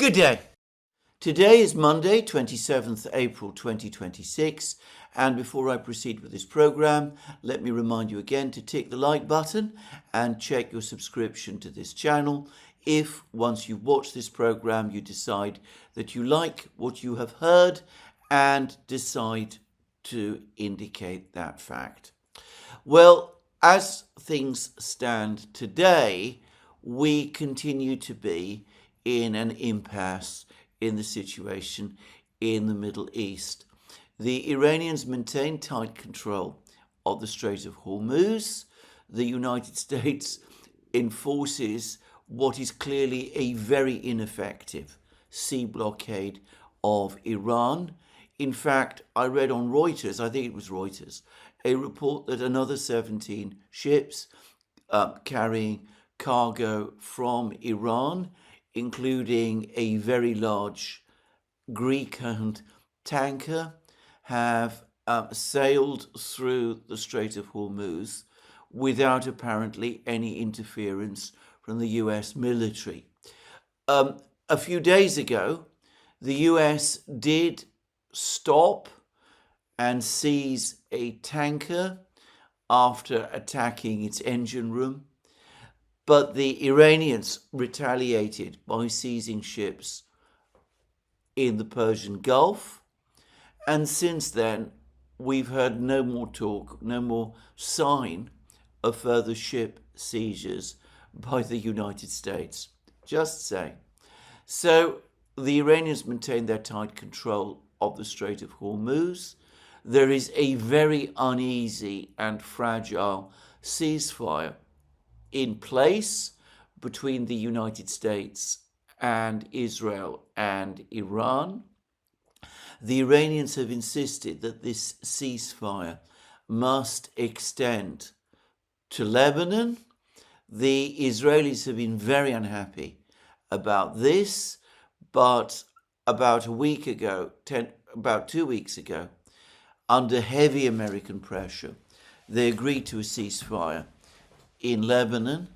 Good day. Today is Monday, 27th April 2026, and before I proceed with this program, let me remind you again to tick the like button and check your subscription to this channel if, once you've watched this program, you decide that you like what you have heard and decide to indicate that fact. Well, as things stand today, we continue to be in an impasse in the situation in the Middle East. The Iranians maintain tight control of the Strait of Hormuz. The United States enforces what is clearly a very ineffective sea blockade of Iran. In fact, I read on Reuters, I think it was Reuters, a report that another 17 ships carrying cargo from Iran, including a very large Greek-owned tanker, have sailed through the Strait of Hormuz without apparently any interference from the US military. A few days ago, the US did stop and seize a tanker after attacking its engine room, but the Iranians retaliated by seizing ships in the Persian Gulf. And since then, we've heard no more talk, no more sign of further ship seizures by the United States. Just saying. So the Iranians maintain their tight control of the Strait of Hormuz. There is a very uneasy and fragile ceasefire in place between the United States and Israel and Iran. The Iranians have insisted that this ceasefire must extend to Lebanon. The Israelis have been very unhappy about this, but about 2 weeks ago, under heavy American pressure, they agreed to a ceasefire in Lebanon.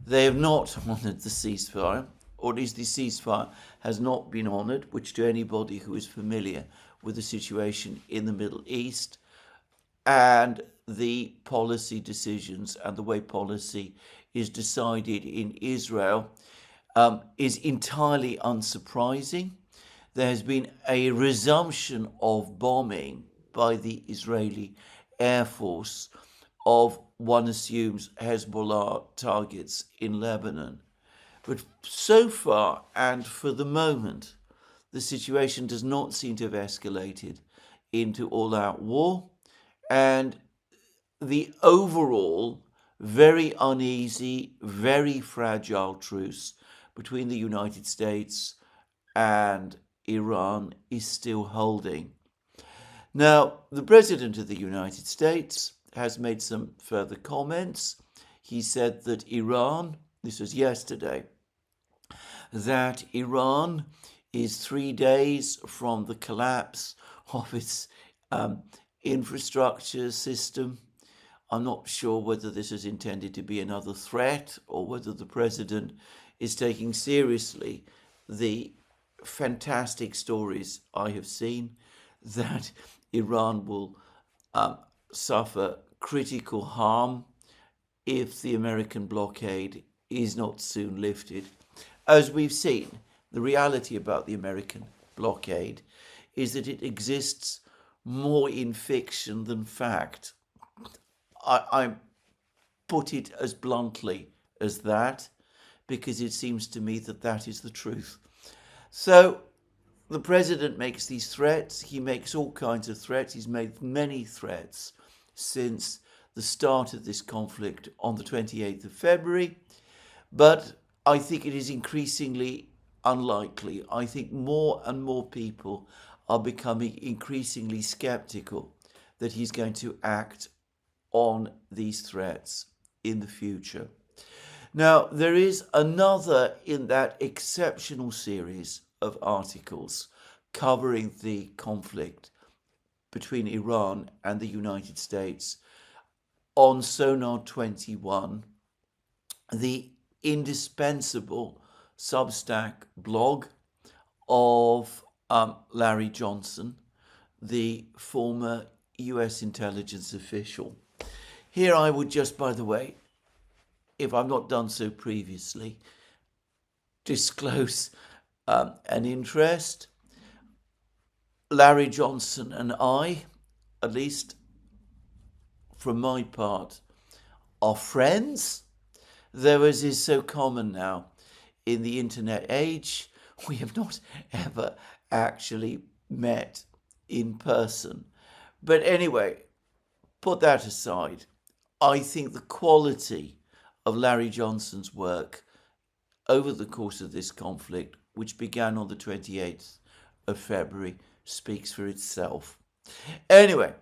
They have not honoured the ceasefire, or at least the ceasefire has not been honoured, which to anybody who is familiar with the situation in the Middle East and the policy decisions and the way policy is decided in Israel is entirely unsurprising. There has been a resumption of bombing by the Israeli Air Force of, one assumes, Hezbollah targets in Lebanon. But so far, and for the moment, the situation does not seem to have escalated into all-out war, and the overall very uneasy, very fragile truce between the United States and Iran is still holding. Now, the President of the United States has made some further comments. He said that Iran, this was yesterday, that Iran is 3 days from the collapse of its infrastructure system. I'm not sure whether this is intended to be another threat or whether the President is taking seriously the fantastic stories I have seen that Iran will suffer critical harm if the American blockade is not soon lifted. As we've seen, the reality about the American blockade is that it exists more in fiction than fact. I put it as bluntly as that because it seems to me that that is the truth. So the President makes these threats. He makes all kinds of threats. He's made many threats since the start of this conflict on the 28th of February. But I think it is increasingly unlikely. I think more and more people are becoming increasingly skeptical that he's going to act on these threats in the future. Now, there is another in that exceptional series of articles covering the conflict between Iran and the United States on Sonar 21, the indispensable Substack blog of Larry Johnson, the former US intelligence official. Here I would just, by the way, if I've not done so previously, disclose an interest. Larry Johnson and I, at least from my part, are friends, though as is so common now in the internet age, we have not ever actually met in person. But anyway, put that aside. I think the quality of Larry Johnson's work over the course of this conflict, which began on the 28th of February, speaks for itself. Anyway,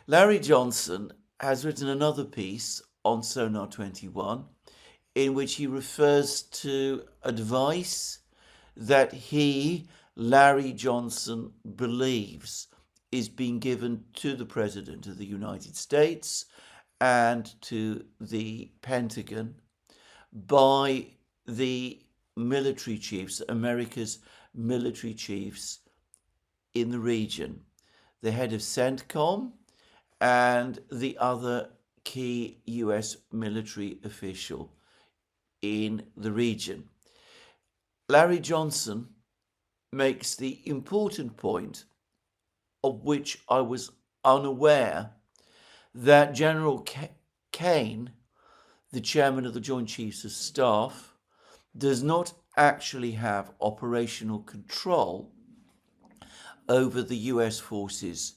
Larry Johnson has written another piece on Sonar 21 in which he refers to advice that he, Larry Johnson, believes is being given to the President of the United States and to the Pentagon by the military chiefs, America's military chiefs in the region, the head of CENTCOM and the other key US military official in the region. Larry Johnson makes the important point, of which I was unaware, that General Kane, the chairman of the Joint Chiefs of Staff, does not actually have operational control over the US forces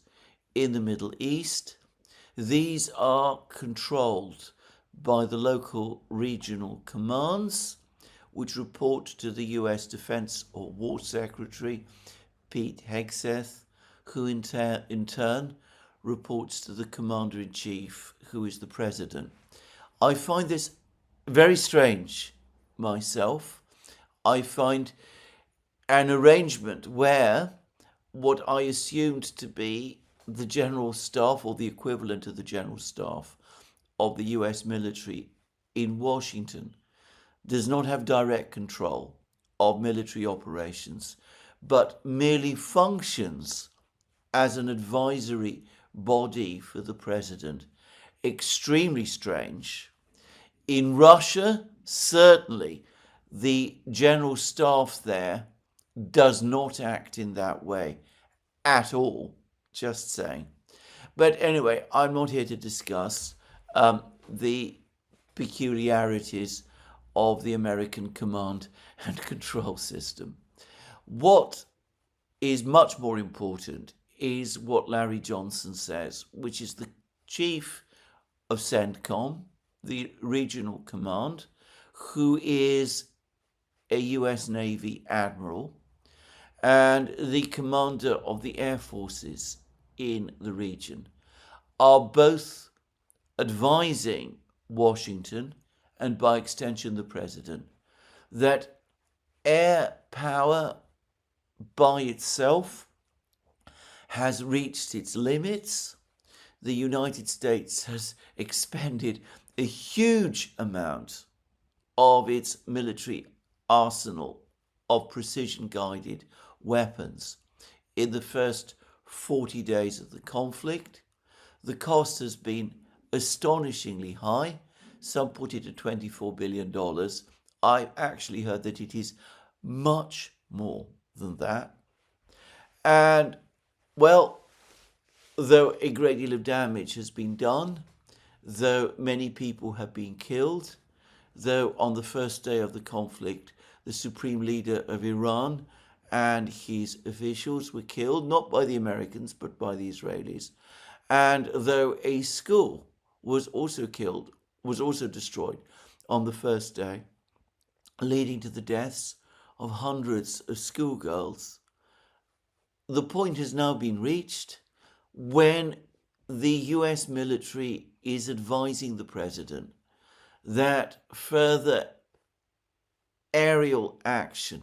in the Middle East. These are controlled by the local regional commands, which report to the US Defense or War Secretary, Pete Hegseth, who in turn reports to the Commander-in-Chief, who is the President. I find this very strange myself. I find an arrangement where what I assumed to be the General Staff or the equivalent of the General Staff of the US military in Washington does not have direct control of military operations, but merely functions as an advisory body for the President. Extremely strange. In Russia, certainly the General Staff there does not act in that way at all, just saying. But anyway, I'm not here to discuss the peculiarities of the American command and control system. What is much more important is what Larry Johnson says, which is the chief of CENTCOM, the regional command, who is a US Navy admiral, and the commander of the air forces in the region, are both advising Washington, and by extension the President, that air power by itself has reached its limits. The United States has expended a huge amount of its military arsenal of precision-guided weapons in the first 40 days of the conflict. The cost has been astonishingly high. Some put it at $24 billion. I've actually heard that it is much more than that. And, well, though a great deal of damage has been done, though many people have been killed, though on the first day of the conflict, the supreme leader of Iran and his officials were killed, not by the Americans, but by the Israelis, and though a school was also destroyed on the first day, leading to the deaths of hundreds of schoolgirls, the point has now been reached when the US military is advising the President that further aerial action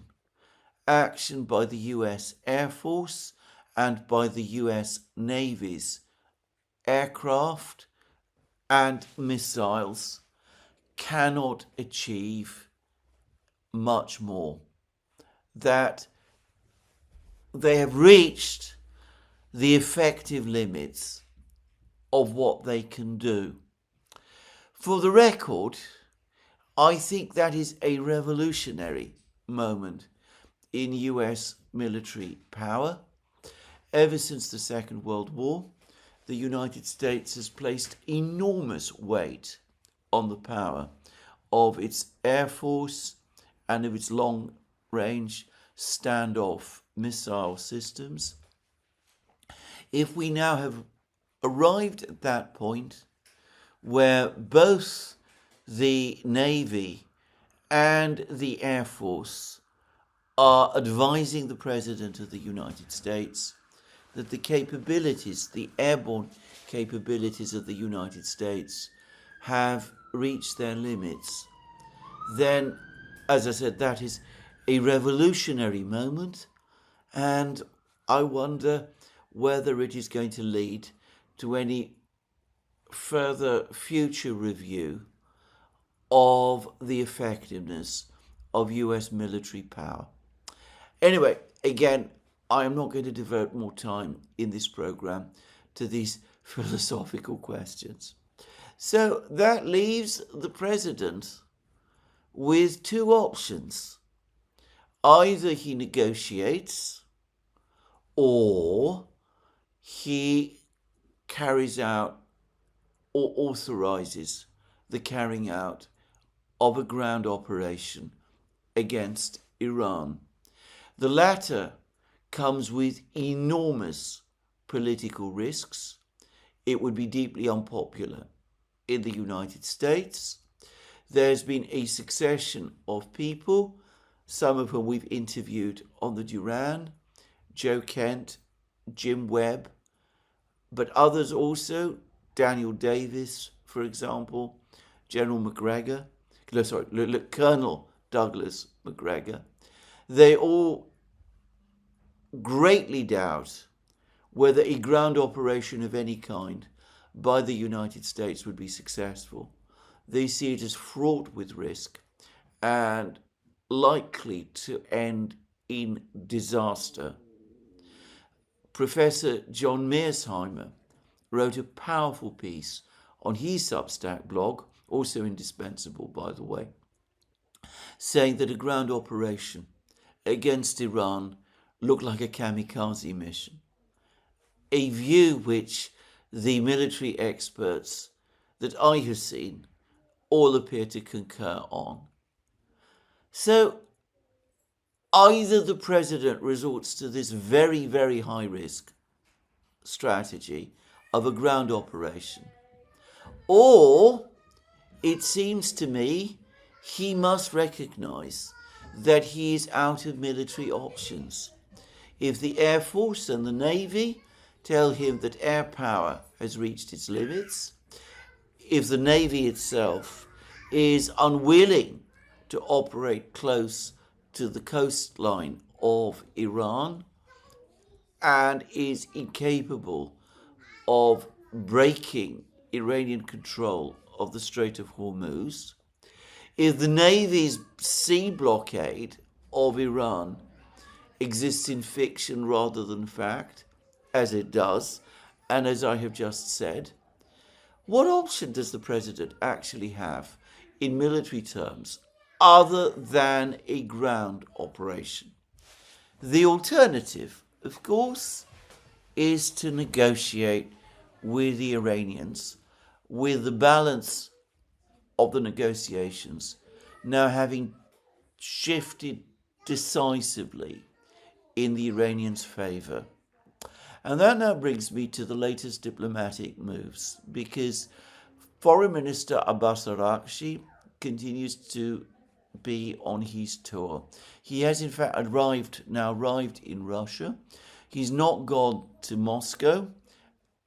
by the US Air Force and by the US Navy's aircraft and missiles cannot achieve much more. That they have reached the effective limits of what they can do. For the record, I think that is a revolutionary moment in US military power. Ever since the Second World War, the United States has placed enormous weight on the power of its Air Force and of its long-range standoff missile systems. If we now have arrived at that point where both the Navy and the Air Force are advising the President of the United States that the capabilities, the airborne capabilities of the United States have reached their limits, then, as I said, that is a revolutionary moment, and I wonder whether it is going to lead to any further future review of the effectiveness of US military power. Anyway, again, I am not going to devote more time in this program to these philosophical questions. So that leaves the President with two options. Either he negotiates or he carries out or authorizes the carrying out of a ground operation against Iran. The latter comes with enormous political risks. It would be deeply unpopular in the United States. There's been a succession of people, some of whom we've interviewed on the Duran, Joe Kent, Jim Webb, but others also, Daniel Davis, for example, Colonel Douglas Macgregor. They all greatly doubt whether a ground operation of any kind by the United States would be successful. They see it as fraught with risk and likely to end in disaster. Professor John Mearsheimer wrote a powerful piece on his Substack blog, also indispensable by the way, saying that a ground operation against Iran looked like a kamikaze mission, a view which the military experts that I have seen all appear to concur on. So either the President resorts to this very, very high risk strategy of a ground operation, or it seems to me he must recognize that he is out of military options. If the Air Force and the Navy tell him that air power has reached its limits, if the Navy itself is unwilling to operate close to the coastline of Iran and is incapable of breaking Iranian control of the Strait of Hormuz, if the Navy's sea blockade of Iran exists in fiction rather than fact, as it does, and as I have just said, what option does the President actually have in military terms other than a ground operation? The alternative, of course, is to negotiate with the Iranians, with the balance of the negotiations now having shifted decisively in the Iranians' favor. And that now brings me to the latest diplomatic moves, because Foreign Minister Abbas Aragchi continues to be on his tour. He has in fact arrived in Russia. He's not gone to Moscow,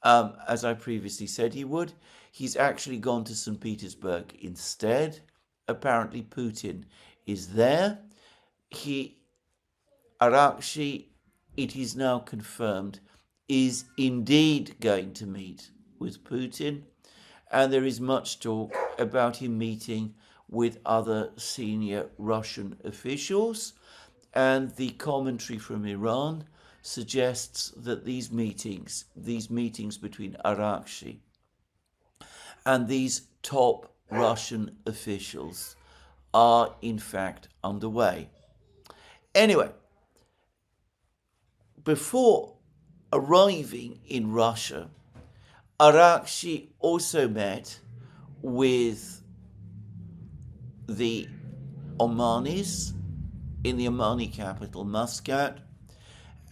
as I previously said he would. He's actually gone to St. Petersburg instead. Apparently Putin is there. Aragchi, it is now confirmed, is indeed going to meet with Putin, and there is much talk about him meeting with other senior Russian officials, and the commentary from Iran suggests that these meetings between Aragchi and these top Russian officials are in fact underway. Anyway, before arriving in Russia, Aragchi also met with the Omanis in the Omani capital, Muscat,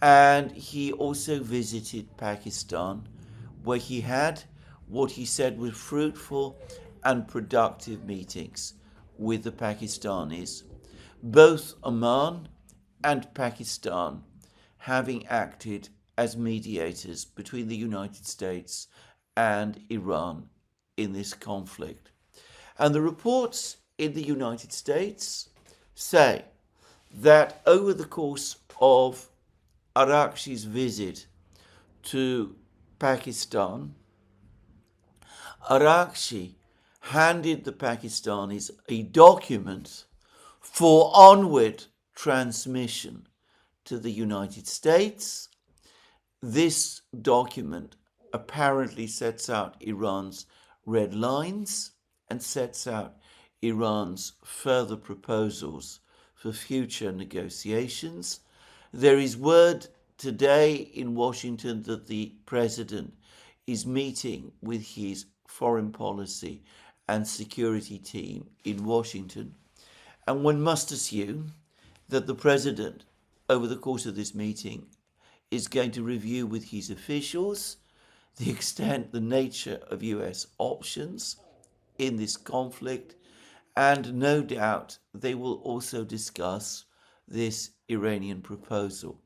and he also visited Pakistan, where he had what he said were fruitful and productive meetings with the Pakistanis, both Oman and Pakistan having acted as mediators between the United States and Iran in this conflict. And the reports in the United States say that over the course of Aragchi's visit to Pakistan, Aragchi handed the Pakistanis a document for onward transmission to the United States. This document apparently sets out Iran's red lines and sets out Iran's further proposals for future negotiations. There is word today in Washington that the president is meeting with his foreign policy and security team in Washington, and one must assume that the president, over the course of this meeting, is going to review with his officials the extent, the nature of US options in this conflict, and no doubt they will also discuss this Iranian proposal.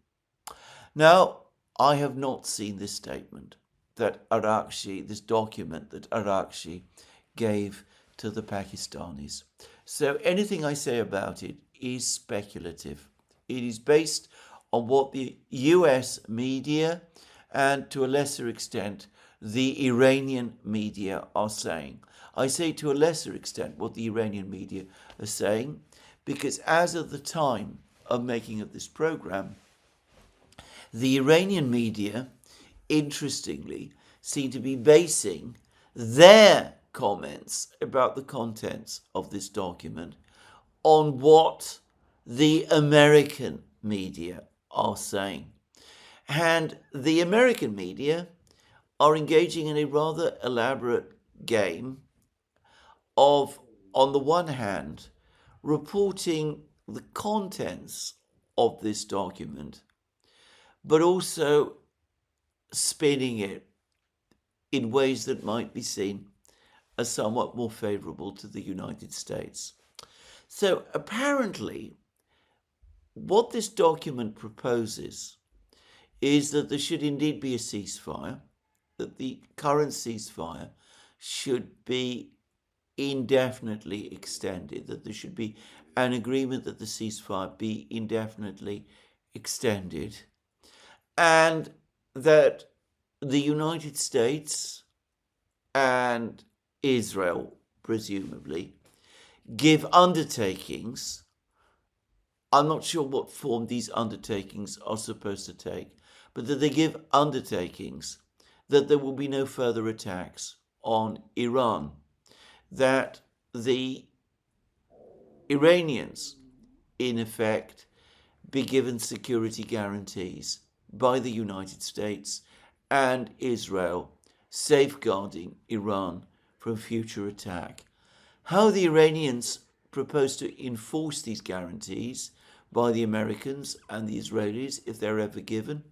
Now, I have not seen this statement that Aragchi, this document that Aragchi gave to the Pakistanis. So anything I say about it is speculative. It is based on what the US media and to a lesser extent the Iranian media are saying. I say to a lesser extent what the Iranian media are saying because as of the time of making of this program, the Iranian media, interestingly, seem to be basing their comments about the contents of this document on what the American media are saying. And the American media are engaging in a rather elaborate game of, on the one hand, reporting the contents of this document, but also spinning it in ways that might be seen as somewhat more favorable to the United States. So apparently, what this document proposes is that there should indeed be a ceasefire, that the current ceasefire should be indefinitely extended, that there should be an agreement that the ceasefire be indefinitely extended, and that the United States and Israel, presumably, give undertakings. I'm not sure what form these undertakings are supposed to take, but that they give undertakings that there will be no further attacks on Iran, that the Iranians, in effect, be given security guarantees by the United States and Israel, safeguarding Iran from future attack. How the Iranians propose to enforce these guarantees by the Americans and the Israelis, if they're ever given,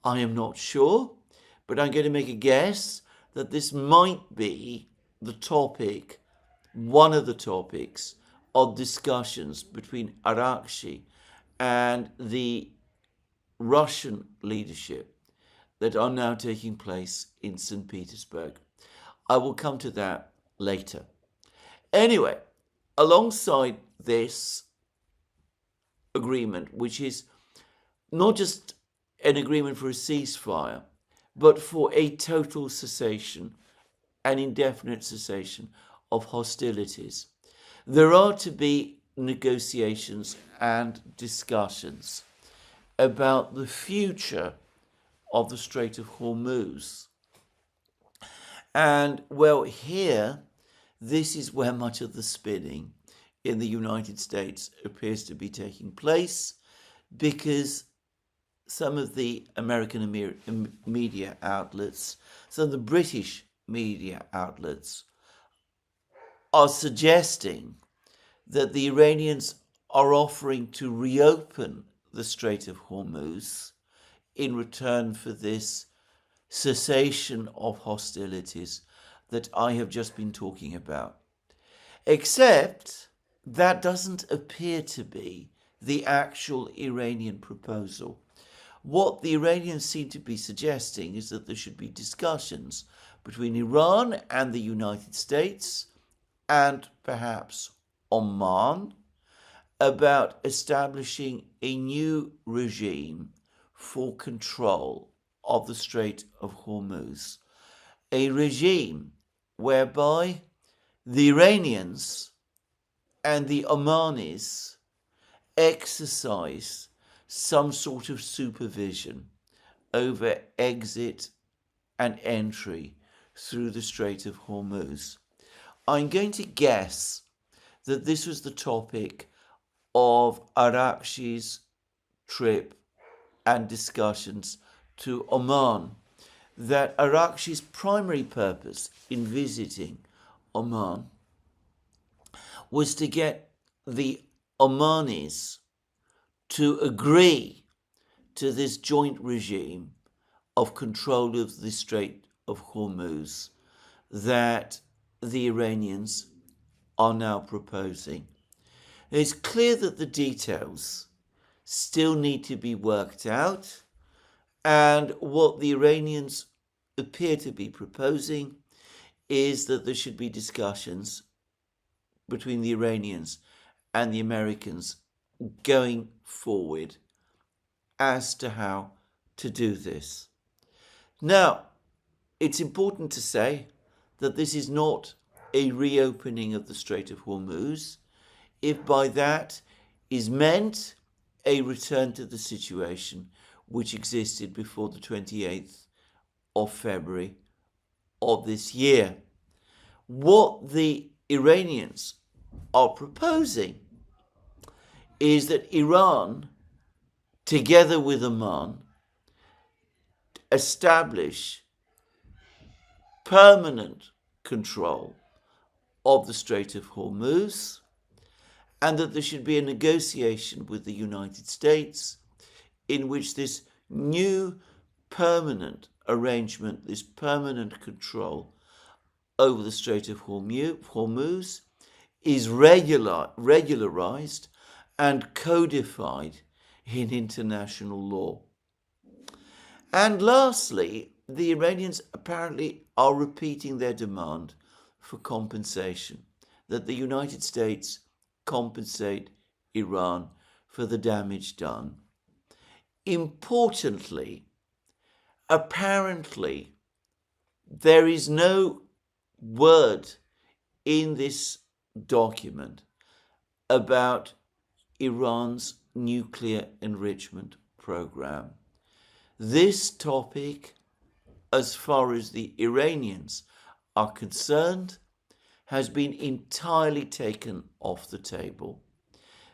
I am not sure, but I'm going to make a guess that this might be the topic, one of the topics of discussions between Aragchi and the Russian leadership that are now taking place in St. Petersburg. I will come to that later. Anyway, alongside this agreement, which is not just an agreement for a ceasefire, but for a total cessation, an indefinite cessation of hostilities, there are to be negotiations and discussions about the future of the Strait of Hormuz. And well, here, this is where much of the spinning in the United States appears to be taking place, because some of the American media outlets, some of the British media outlets are suggesting that the Iranians are offering to reopen the Strait of Hormuz in return for this cessation of hostilities that I have just been talking about. Except that doesn't appear to be the actual Iranian proposal. What the Iranians seem to be suggesting is that there should be discussions between Iran and the United States and perhaps Oman about establishing a new regime for control of the Strait of Hormuz. A regime whereby the Iranians and the Omanis exercise some sort of supervision over exit and entry through the Strait of Hormuz. I'm going to guess that this was the topic of Aragchi's trip and discussions to Oman, that Aragchi's primary purpose in visiting Oman was to get the Omanis to agree to this joint regime of control of the Strait of Hormuz that the Iranians are now proposing. It's clear that the details still need to be worked out, and what the Iranians appear to be proposing is that there should be discussions between the Iranians and the Americans going forward as to how to do this. Now, it's important to say that this is not a reopening of the Strait of Hormuz, if by that is meant a return to the situation which existed before the 28th of February of this year. What the Iranians are proposing is that Iran, together with Oman, establish permanent control of the Strait of Hormuz, and that there should be a negotiation with the United States in which this new permanent arrangement, this permanent control over the Strait of Hormuz is regularized and codified in international law. And lastly, the Iranians apparently are repeating their demand for compensation, that the United States compensate Iran for the damage done. Importantly, apparently, there is no word in this document about Iran's nuclear enrichment program. This topic, as far as the Iranians are concerned, has been entirely taken off the table.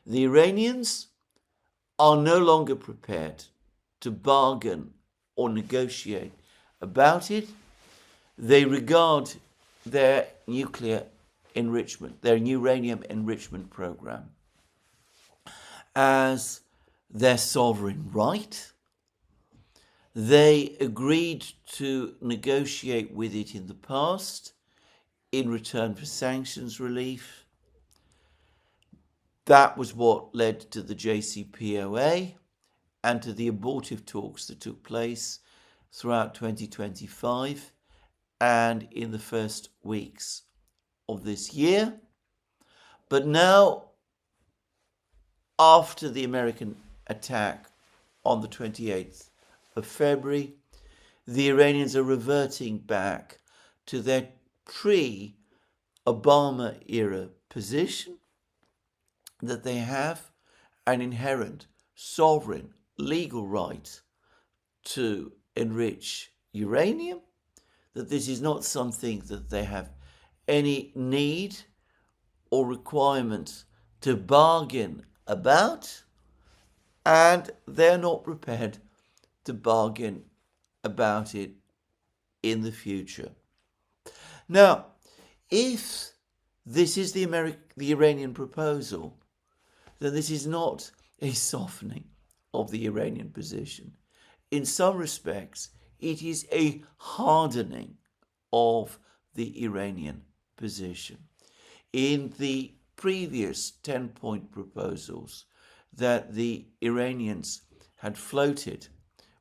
The Iranians are no longer prepared to bargain or negotiate about it. They regard their nuclear enrichment, their uranium enrichment program, as their sovereign right. They agreed to negotiate with it in the past in return for sanctions relief. That was what led to the JCPOA and to the abortive talks that took place throughout 2025 and in the first weeks of this year. But now, after the American attack on the 28th of February, the Iranians are reverting back to their pre-Obama era position that they have an inherent sovereign legal right to enrich uranium, that this is not something that they have any need or requirement to bargain about, and they're not prepared to bargain about it in the future. Now, if this is the Iranian proposal, then this is not a softening of the Iranian position. In some respects, it is a hardening of the Iranian position. In the previous 10-point proposals that the Iranians had floated,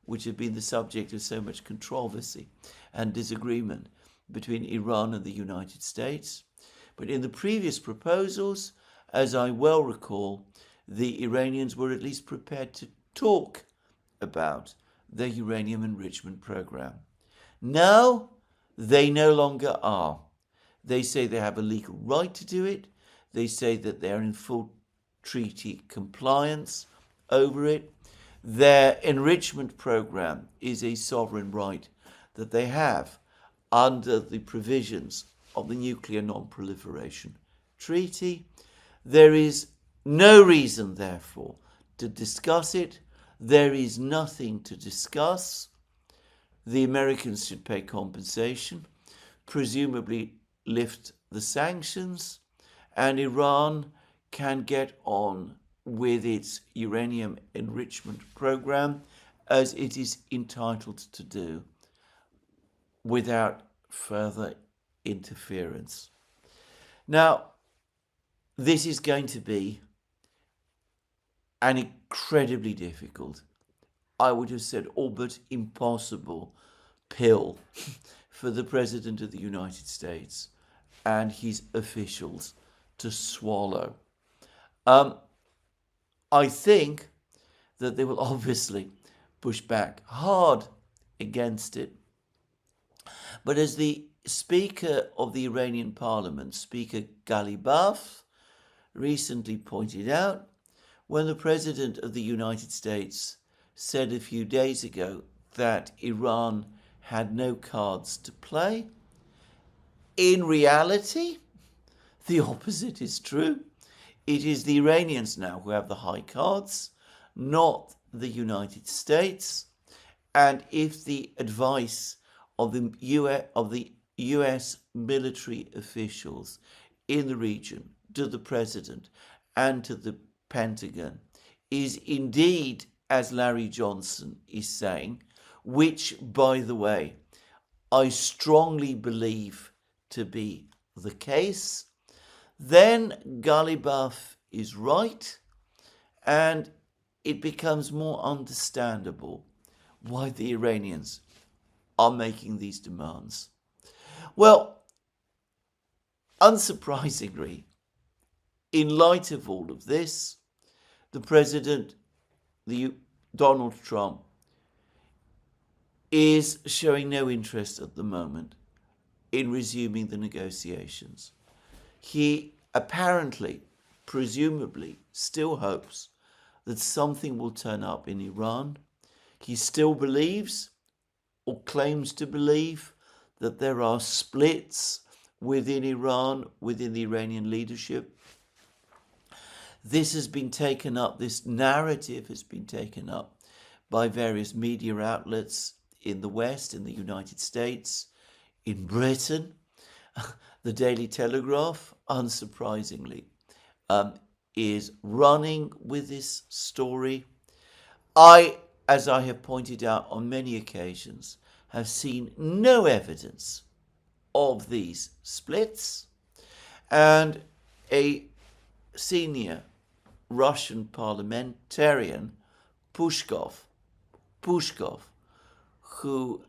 which had been the subject of so much controversy and disagreement between Iran and the United States. But in the previous proposals, as I well recall, the Iranians were at least prepared to talk about their uranium enrichment program. Now, they no longer are. They say they have a legal right to do it. They say that they're in full treaty compliance over it. Their enrichment program is a sovereign right that they have under the provisions of the Nuclear Non-Proliferation Treaty. There is no reason, therefore, to discuss it. There is nothing to discuss. The Americans should pay compensation, presumably lift the sanctions, and Iran can get on with its uranium enrichment program as it is entitled to do without further interference. Now, this is going to be an incredibly difficult, I would have said all but impossible, pill for the President of the United States and his officials to swallow. I think that they will obviously push back hard against it. But as the Speaker of the Iranian Parliament, Speaker Ghalibaf, recently pointed out, when the President of the United States said a few days ago that Iran had no cards to play, in reality, the opposite is true. It is the Iranians now who have the high cards, not the United States. And if the advice of the US military officials in the region to the President and to the Pentagon is indeed, as Larry Johnson is saying, which, by the way, I strongly believe to be the case, then Ghalibaf is right, and it becomes more understandable why the Iranians are making these demands. Well, unsurprisingly, in light of all of this, the President, Donald Trump, is showing no interest at the moment in resuming the negotiations. He apparently, presumably, still hopes that something will turn up in Iran. He still believes, or claims to believe, that there are splits within Iran, within the Iranian leadership. This has been taken up, this narrative has been taken up by various media outlets in the West, in the United States, in Britain. The Daily Telegraph, unsurprisingly, is running with this story. As I have pointed out on many occasions, have seen no evidence of these splits. And a senior Russian parliamentarian, Pushkov, who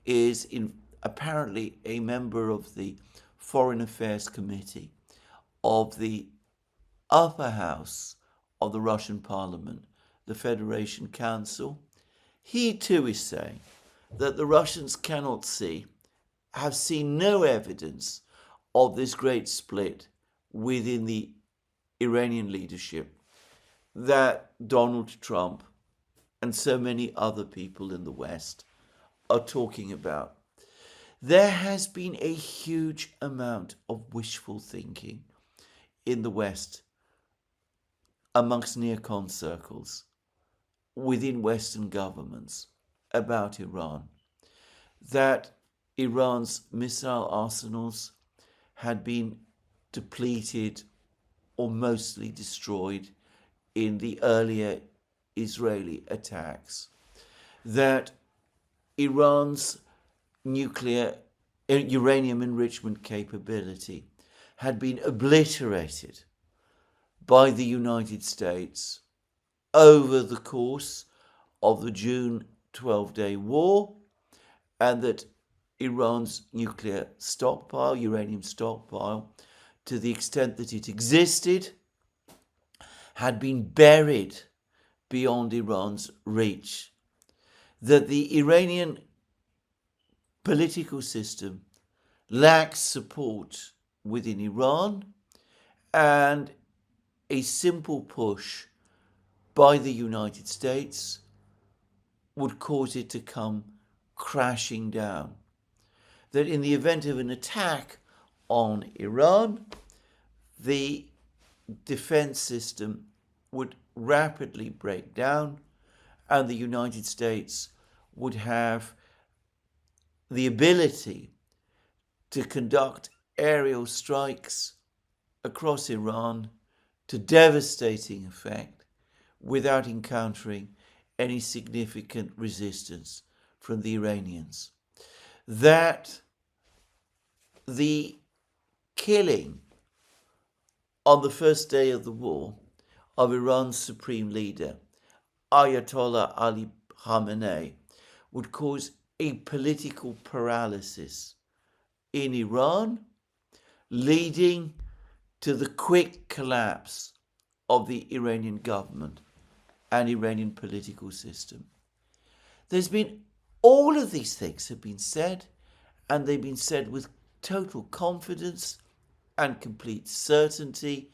is apparently a member of the Foreign Affairs Committee of the upper house of the Russian Parliament, the Federation Council, he too is saying that the Russians have seen no evidence of this great split within the Iranian leadership that Donald Trump and so many other people in the West are talking about. There has been a huge amount of wishful thinking in the West amongst neocon circles within Western governments about Iran, that Iran's missile arsenals had been depleted or mostly destroyed in the earlier Israeli attacks, that Iran's uranium enrichment capability had been obliterated by the United States over the course of the June 12-day war, and that Iran's nuclear stockpile, uranium stockpile, to the extent that it existed, had been buried beyond Iran's reach, that the Iranian political system lacks support within Iran, and a simple push by the United States would cause it to come crashing down. That in the event of an attack on Iran, the defense system would rapidly break down, and the United States would have the ability to conduct aerial strikes across Iran to devastating effect without encountering any significant resistance from the Iranians. That the killing on the first day of the war of Iran's supreme leader, Ayatollah Ali Khamenei, would cause a political paralysis in Iran, leading to the quick collapse of the Iranian government and Iranian political system. There's been, all of these things have been said, and they've been said with total confidence and complete certainty,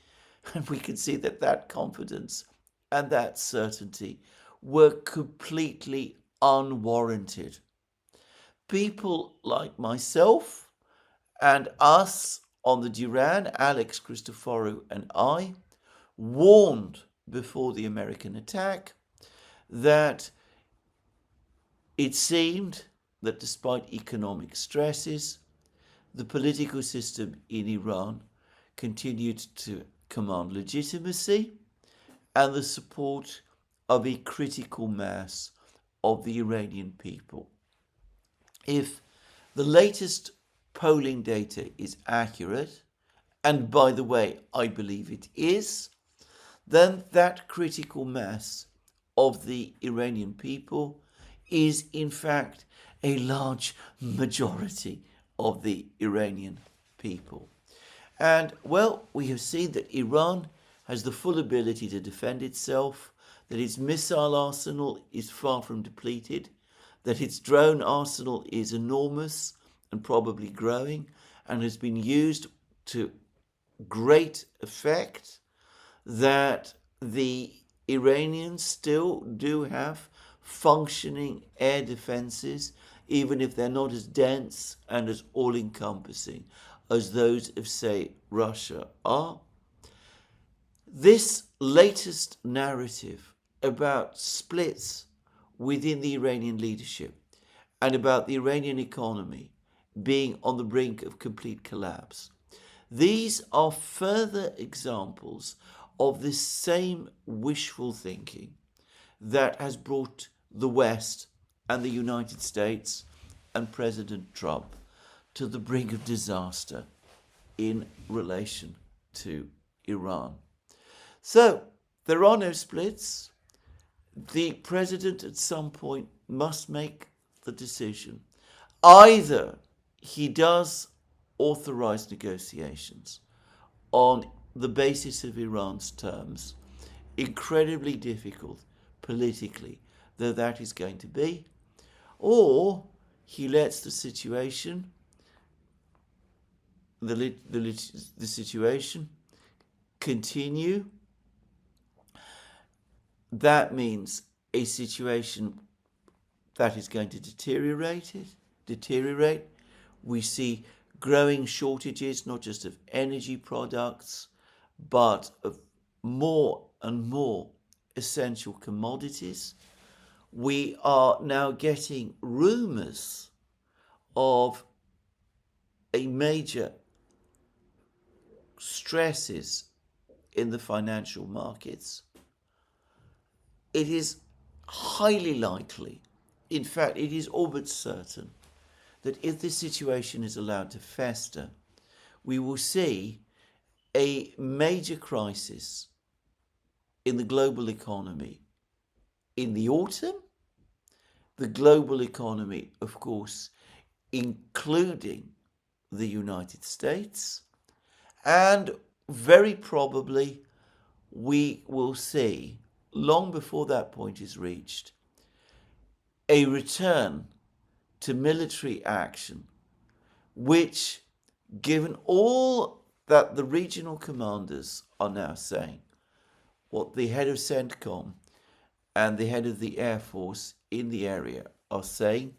and we can see that that confidence and that certainty were completely unwarranted. People like myself and us on the Duran, Alex Christoforou and I, warned before the American attack that it seemed that despite economic stresses, the political system in Iran continued to command legitimacy and the support of a critical mass of the Iranian people. If the latest polling data is accurate, and by the way, I believe it is, then that critical mass of the Iranian people is in fact a large majority of the Iranian people. And well, we have seen that Iran has the full ability to defend itself, that its missile arsenal is far from depleted, that its drone arsenal is enormous and probably growing and has been used to great effect, that the Iranians still do have functioning air defenses, even if they're not as dense and as all-encompassing as those of, say, Russia are. This latest narrative about splits within the Iranian leadership and about the Iranian economy being on the brink of complete collapse, these are further examples of this same wishful thinking that has brought the West and the United States and President Trump to the brink of disaster in relation to Iran. So, there are no splits. The president at some point must make the decision. Either he does authorize negotiations on the basis of Iran's terms, incredibly difficult politically, though that is going to be, or he lets the situation, the situation continue. That means a situation that is going to deteriorate. We see growing shortages, not just of energy products, but of more and more essential commodities. We are now getting rumours of a major stresses in the financial markets. It is highly likely, in fact, it is all but certain, that if this situation is allowed to fester, we will see a major crisis in the global economy in the autumn. The global economy, of course, including the United States, and very probably we will see, long before that point is reached, a return to military action, which, given all that the regional commanders are now saying, what the head of CENTCOM and the head of the Air Force in the area are saying,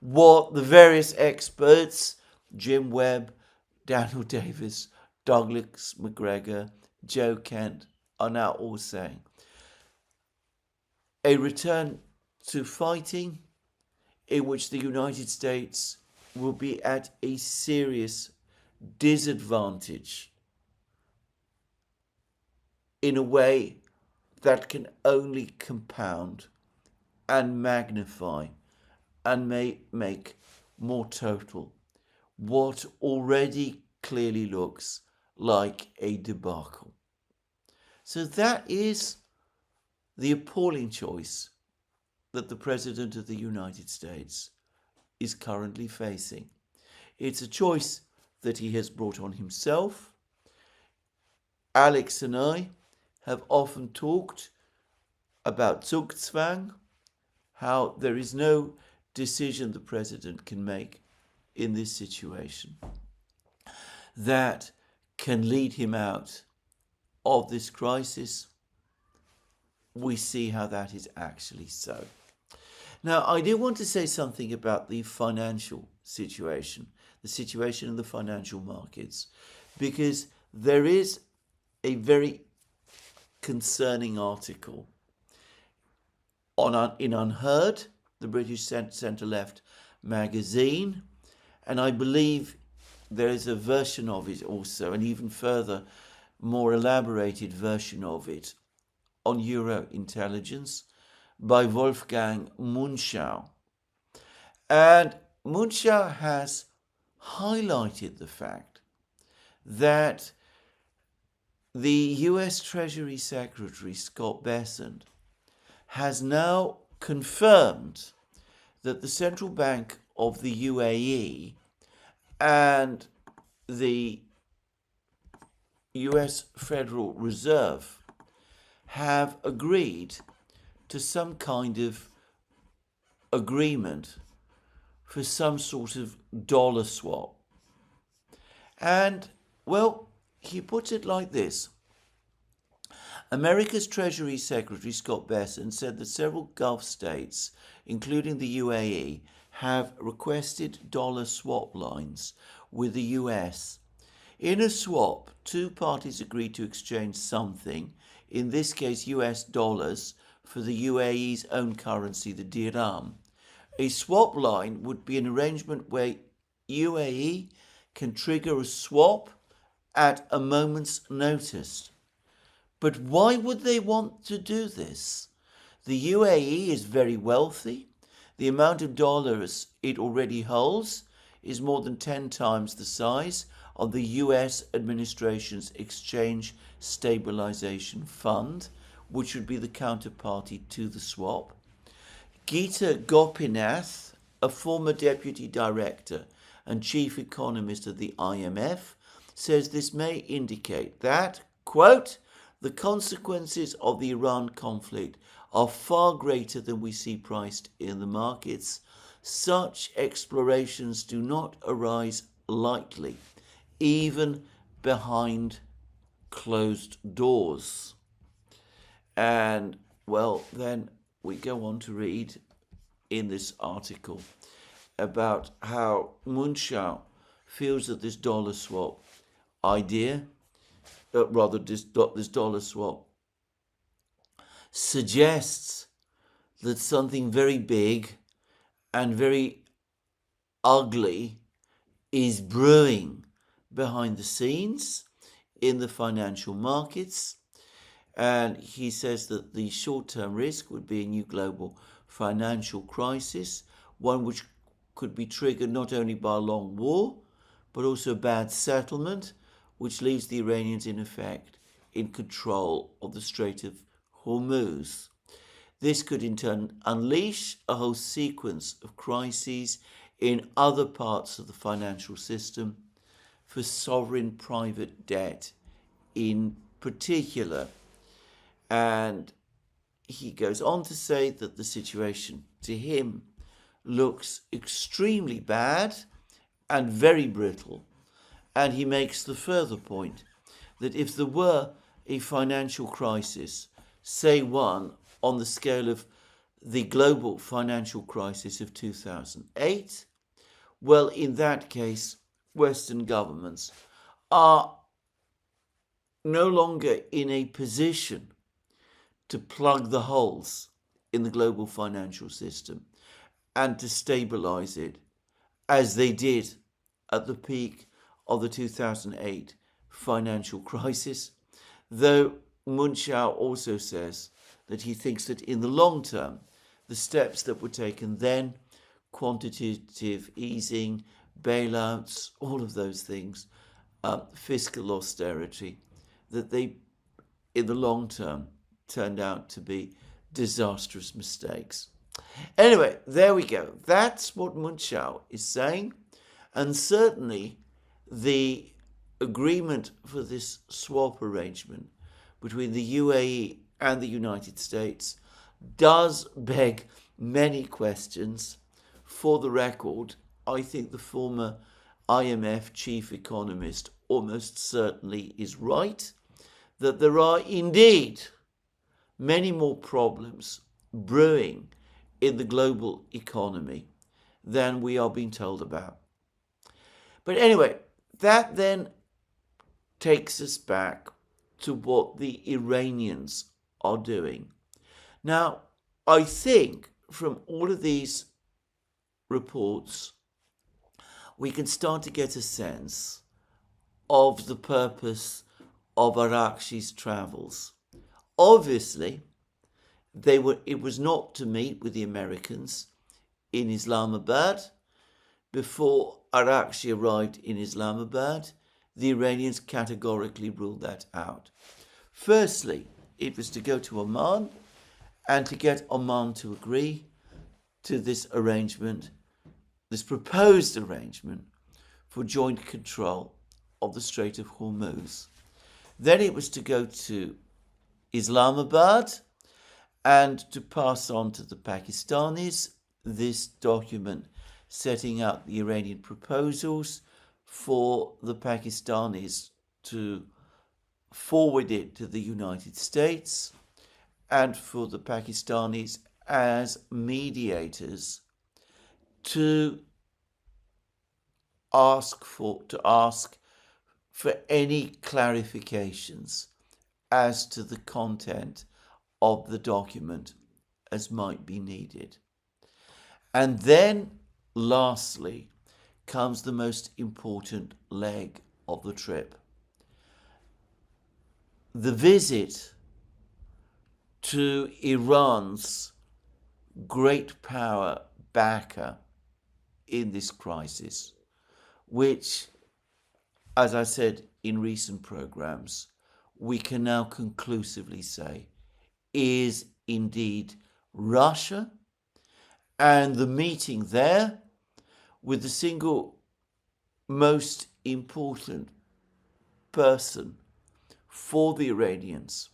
what the various experts, Jim Webb, Daniel Davis, Douglas McGregor, Joe Kent, are now all saying, a return to fighting in which the United States will be at a serious disadvantage in a way that can only compound and magnify and may make more total what already clearly looks like a debacle. So that is the appalling choice that the President of the United States is currently facing. It's a choice that he has brought on himself. Alex and I have often talked about Zugzwang, how there is no decision the President can make in this situation that can lead him out of this crisis. We see how that is actually so. Now, I do want to say something about the financial situation, the situation in the financial markets, because there is a very concerning article in Unheard, the British centre-left magazine, and I believe there is a version of it also, an even further, more elaborated version of it on Euro Intelligence by Wolfgang Munchau. And Munchau has highlighted the fact that the US Treasury Secretary Scott Bessent has now confirmed that the Central Bank of the UAE and the US Federal Reserve have agreed to some kind of agreement for some sort of dollar swap. And, well, he puts it like this. America's Treasury Secretary Scott Bessent said that several Gulf states, including the UAE, have requested dollar swap lines with the US. In a swap, two parties agreed to exchange something, in this case US dollars, for the UAE's own currency, the dirham. A swap line would be an arrangement where UAE can trigger a swap at a moment's notice. But why would they want to do this? The UAE is very wealthy. The amount of dollars it already holds is more than 10 times the size of the US administration's Exchange Stabilization Fund, which would be the counterparty to the swap. Geeta Gopinath, a former deputy director and chief economist of the IMF, says this may indicate that, quote, the consequences of the Iran conflict are far greater than we see priced in the markets. Such explorations do not arise lightly, even behind closed doors. And, well, then we go on to read in this article about how Munchau feels that this dollar swap idea, this dollar swap, suggests that something very big and very ugly is brewing behind the scenes in the financial markets. And he says that the short-term risk would be a new global financial crisis, one which could be triggered not only by a long war, but also bad settlement, which leaves the Iranians in effect in control of the Strait of Hormuz. This could in turn unleash a whole sequence of crises in other parts of the financial system, for sovereign private debt in particular. And he goes on to say that the situation to him looks extremely bad and very brittle. And he makes the further point that if there were a financial crisis, say one on the scale of the global financial crisis of 2008, well, in that case, Western governments are no longer in a position to plug the holes in the global financial system and to stabilize it as they did at the peak of the 2008 financial crisis, though Munchau also says that he thinks that in the long term, the steps that were taken then, quantitative easing, bailouts, all of those things, fiscal austerity, that they, in the long term, turned out to be disastrous mistakes. Anyway, there we go. That's what Munchau is saying. And certainly the agreement for this swap arrangement between the UAE and the United States does beg many questions. For the record, I think the former IMF chief economist almost certainly is right, that there are indeed many more problems brewing in the global economy than we are being told about. But anyway, that then takes us back to what the Iranians are doing. Now, I think from all of these reports, we can start to get a sense of the purpose of Aragchi's travels. Obviously, it was not to meet with the Americans in Islamabad. Before Aragchi arrived in Islamabad, the Iranians categorically ruled that out. Firstly, it was to go to Oman and to get Oman to agree to this arrangement, this proposed arrangement for joint control of the Strait of Hormuz. Then it was to go to Islamabad and to pass on to the Pakistanis this document setting out the Iranian proposals for the Pakistanis to forward it to the United States and for the Pakistanis as mediators to ask for any clarifications as to the content of the document as might be needed. And then, lastly, comes the most important leg of the trip. The visit to Iran's great power backer in this crisis, which, as I said in recent programs, we can now conclusively say is indeed Russia, and the meeting there with the single most important person for the Iranians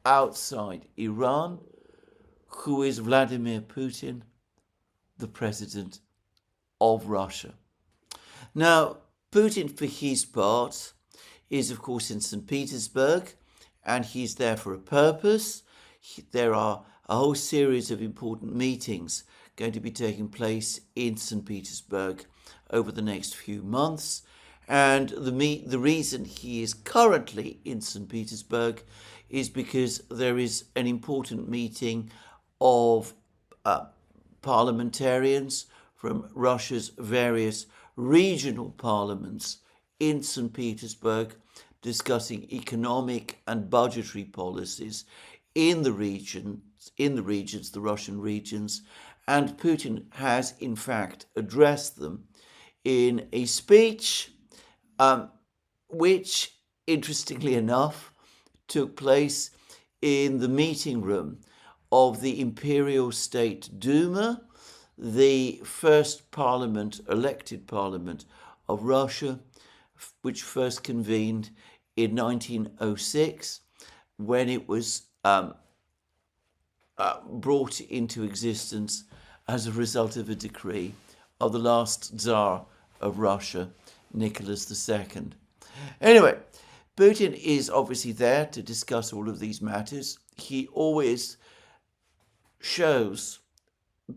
outside Iran, who is Vladimir Putin, the president of Russia. Now, Putin, for his part, is of course in St. Petersburg, and he's there for a purpose. There are a whole series of important meetings going to be taking place in St. Petersburg over the next few months. And the reason he is currently in St. Petersburg is because there is an important meeting of parliamentarians from Russia's various regional parliaments in St. Petersburg discussing economic and budgetary policies in the regions, the Russian regions, and Putin has in fact addressed them in a speech which, interestingly enough, took place in the meeting room of the Imperial State Duma, the first elected parliament of Russia, which first convened in 1906, when it was brought into existence as a result of a decree of the last Tsar of Russia, Nicholas II. Anyway, Putin is obviously there to discuss all of these matters. He always shows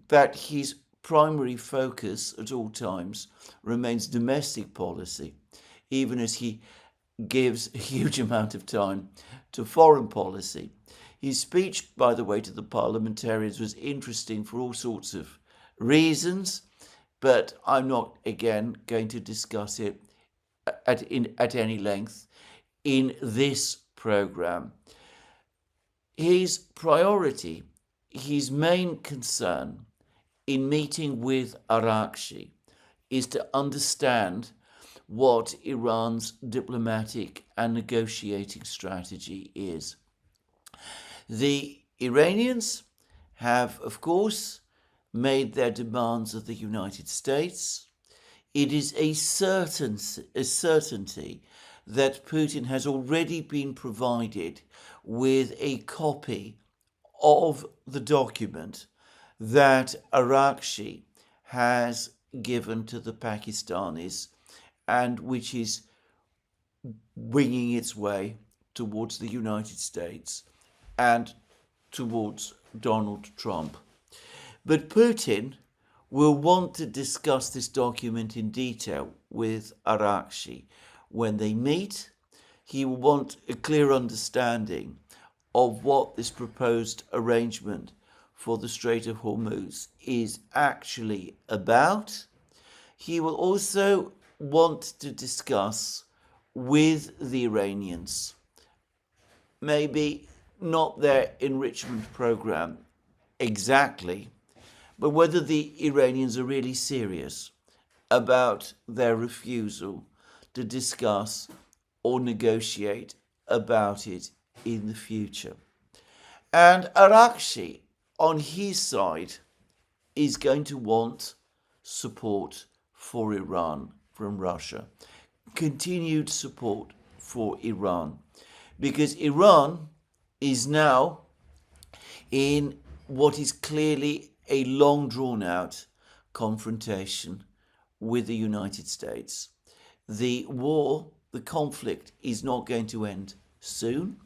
that his primary focus at all times remains domestic policy, even as he gives a huge amount of time to foreign policy. His speech, by the way, to the parliamentarians was interesting for all sorts of reasons, but I'm not, again, going to discuss it at any length in this program. His priority, his main concern in meeting with Aragchi is to understand what Iran's diplomatic and negotiating strategy is. The Iranians have, of course, made their demands of the United States. It is a certainty that Putin has already been provided with a copy of the document that Aragchi has given to the Pakistanis and which is winging its way towards the United States and towards Donald Trump. But Putin will want to discuss this document in detail with Aragchi. When they meet, he will want a clear understanding of what this proposed arrangement for the Strait of Hormuz is actually about. He will also want to discuss with the Iranians, maybe not their enrichment program exactly, but whether the Iranians are really serious about their refusal to discuss or negotiate about it in the future. And Aragchi, on his side, is going to want support for Iran from Russia, continued support for Iran, because Iran is now in what is clearly a long drawn out confrontation with the United States. The war, the conflict is not going to end soon,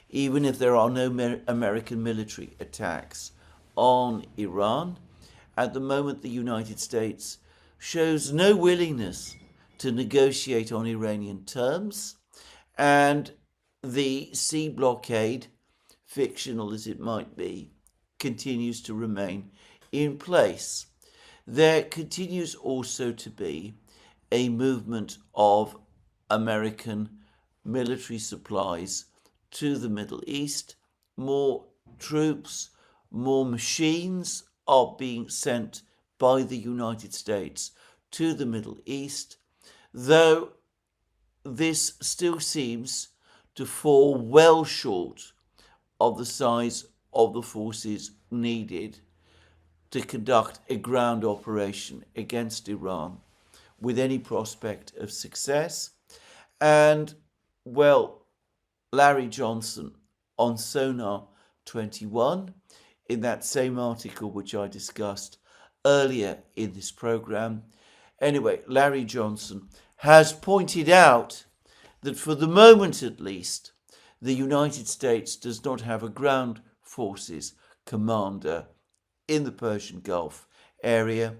even if there are no American military attacks on Iran. At the moment, the United States shows no willingness to negotiate on Iranian terms, and the sea blockade, fictional as it might be, continues to remain in place. There continues also to be a movement of American military supplies to the Middle East. More troops, more machines are being sent by the United States to the Middle East, though this still seems to fall well short of the size of the forces needed to conduct a ground operation against Iran with any prospect of success. And, well, Larry Johnson on Sonar 21, in that same article which I discussed earlier in this program, anyway, Larry Johnson has pointed out that for the moment at least, the United States does not have a ground forces commander in the Persian Gulf area,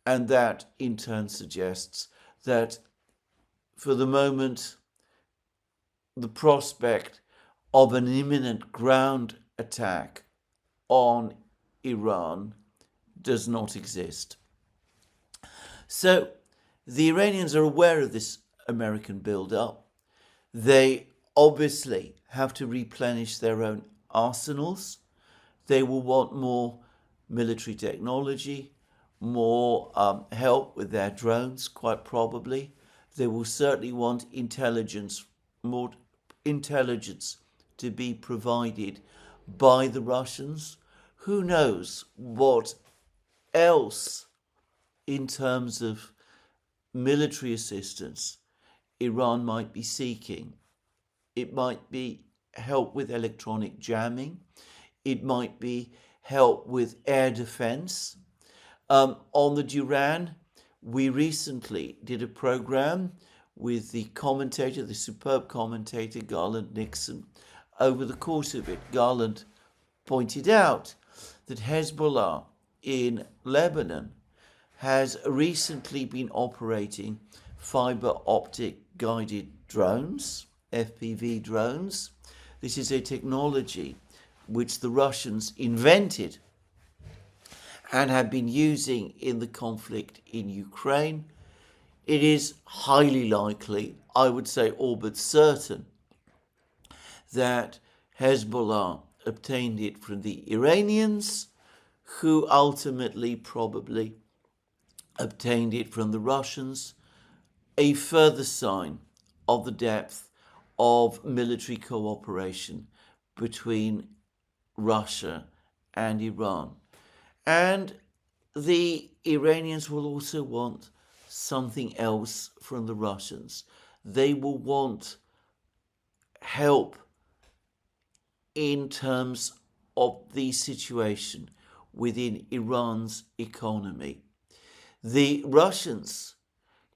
and that in turn suggests that for the moment the prospect of an imminent ground attack on Iran does not exist. So the Iranians are aware of this American build-up. They obviously have to replenish their own arsenals. They will want more military technology, more help with their drones, quite probably. They will certainly want intelligence, more intelligence to be provided by the Russians. Who knows what else in terms of military assistance Iran might be seeking. It might be help with electronic jamming. It might be help with air defense. On the Duran, we recently did a program with the commentator, the superb commentator, Garland Nixon. Over the course of it, Garland pointed out that Hezbollah in Lebanon has recently been operating fiber optic guided drones, FPV drones. This is a technology which the Russians invented and have been using in the conflict in Ukraine. It is highly likely, I would say all but certain, that Hezbollah obtained it from the Iranians, who ultimately probably obtained it from the Russians, a further sign of the depth of military cooperation between Russia and Iran. And the Iranians will also want something else from the Russians. They will want help in terms of the situation within Iran's economy. The Russians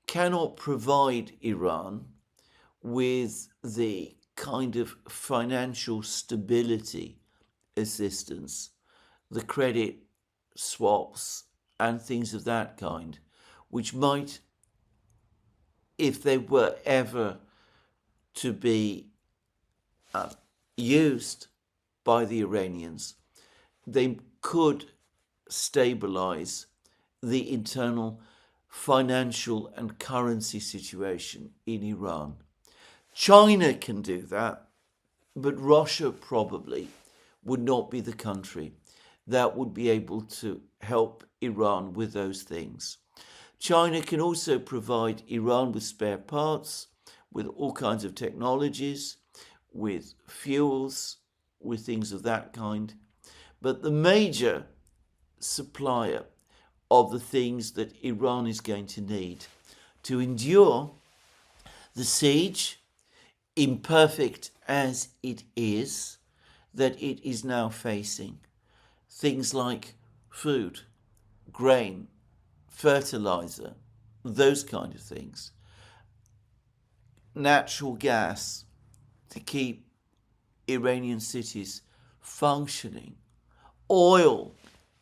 cannot provide Iran with the kind of financial stability assistance, the credit swaps and things of that kind, which might, if they were ever to be used by the Iranians, they could stabilize the internal financial and currency situation in Iran. China can do that, but Russia probably would not be the country that would be able to help Iran with those things. China can also provide Iran with spare parts, with all kinds of technologies, with fuels, with things of that kind. But the major supplier of the things that Iran is going to need to endure the siege, imperfect as it is, that it is now facing, things like food, grain, fertilizer, those kind of things, natural gas to keep Iranian cities functioning, oil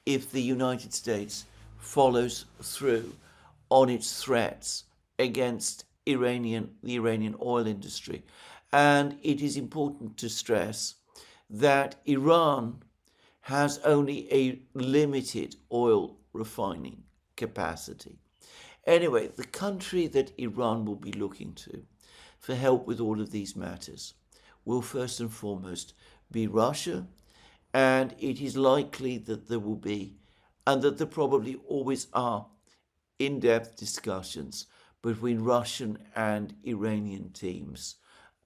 if the United States follows through on its threats against the Iranian oil industry. And it is important to stress that Iran has only a limited oil refining capacity. Anyway, the country that Iran will be looking to for help with all of these matters will first and foremost be Russia, and it is likely that there will be, and that there probably always are, in-depth discussions between Russian and Iranian teams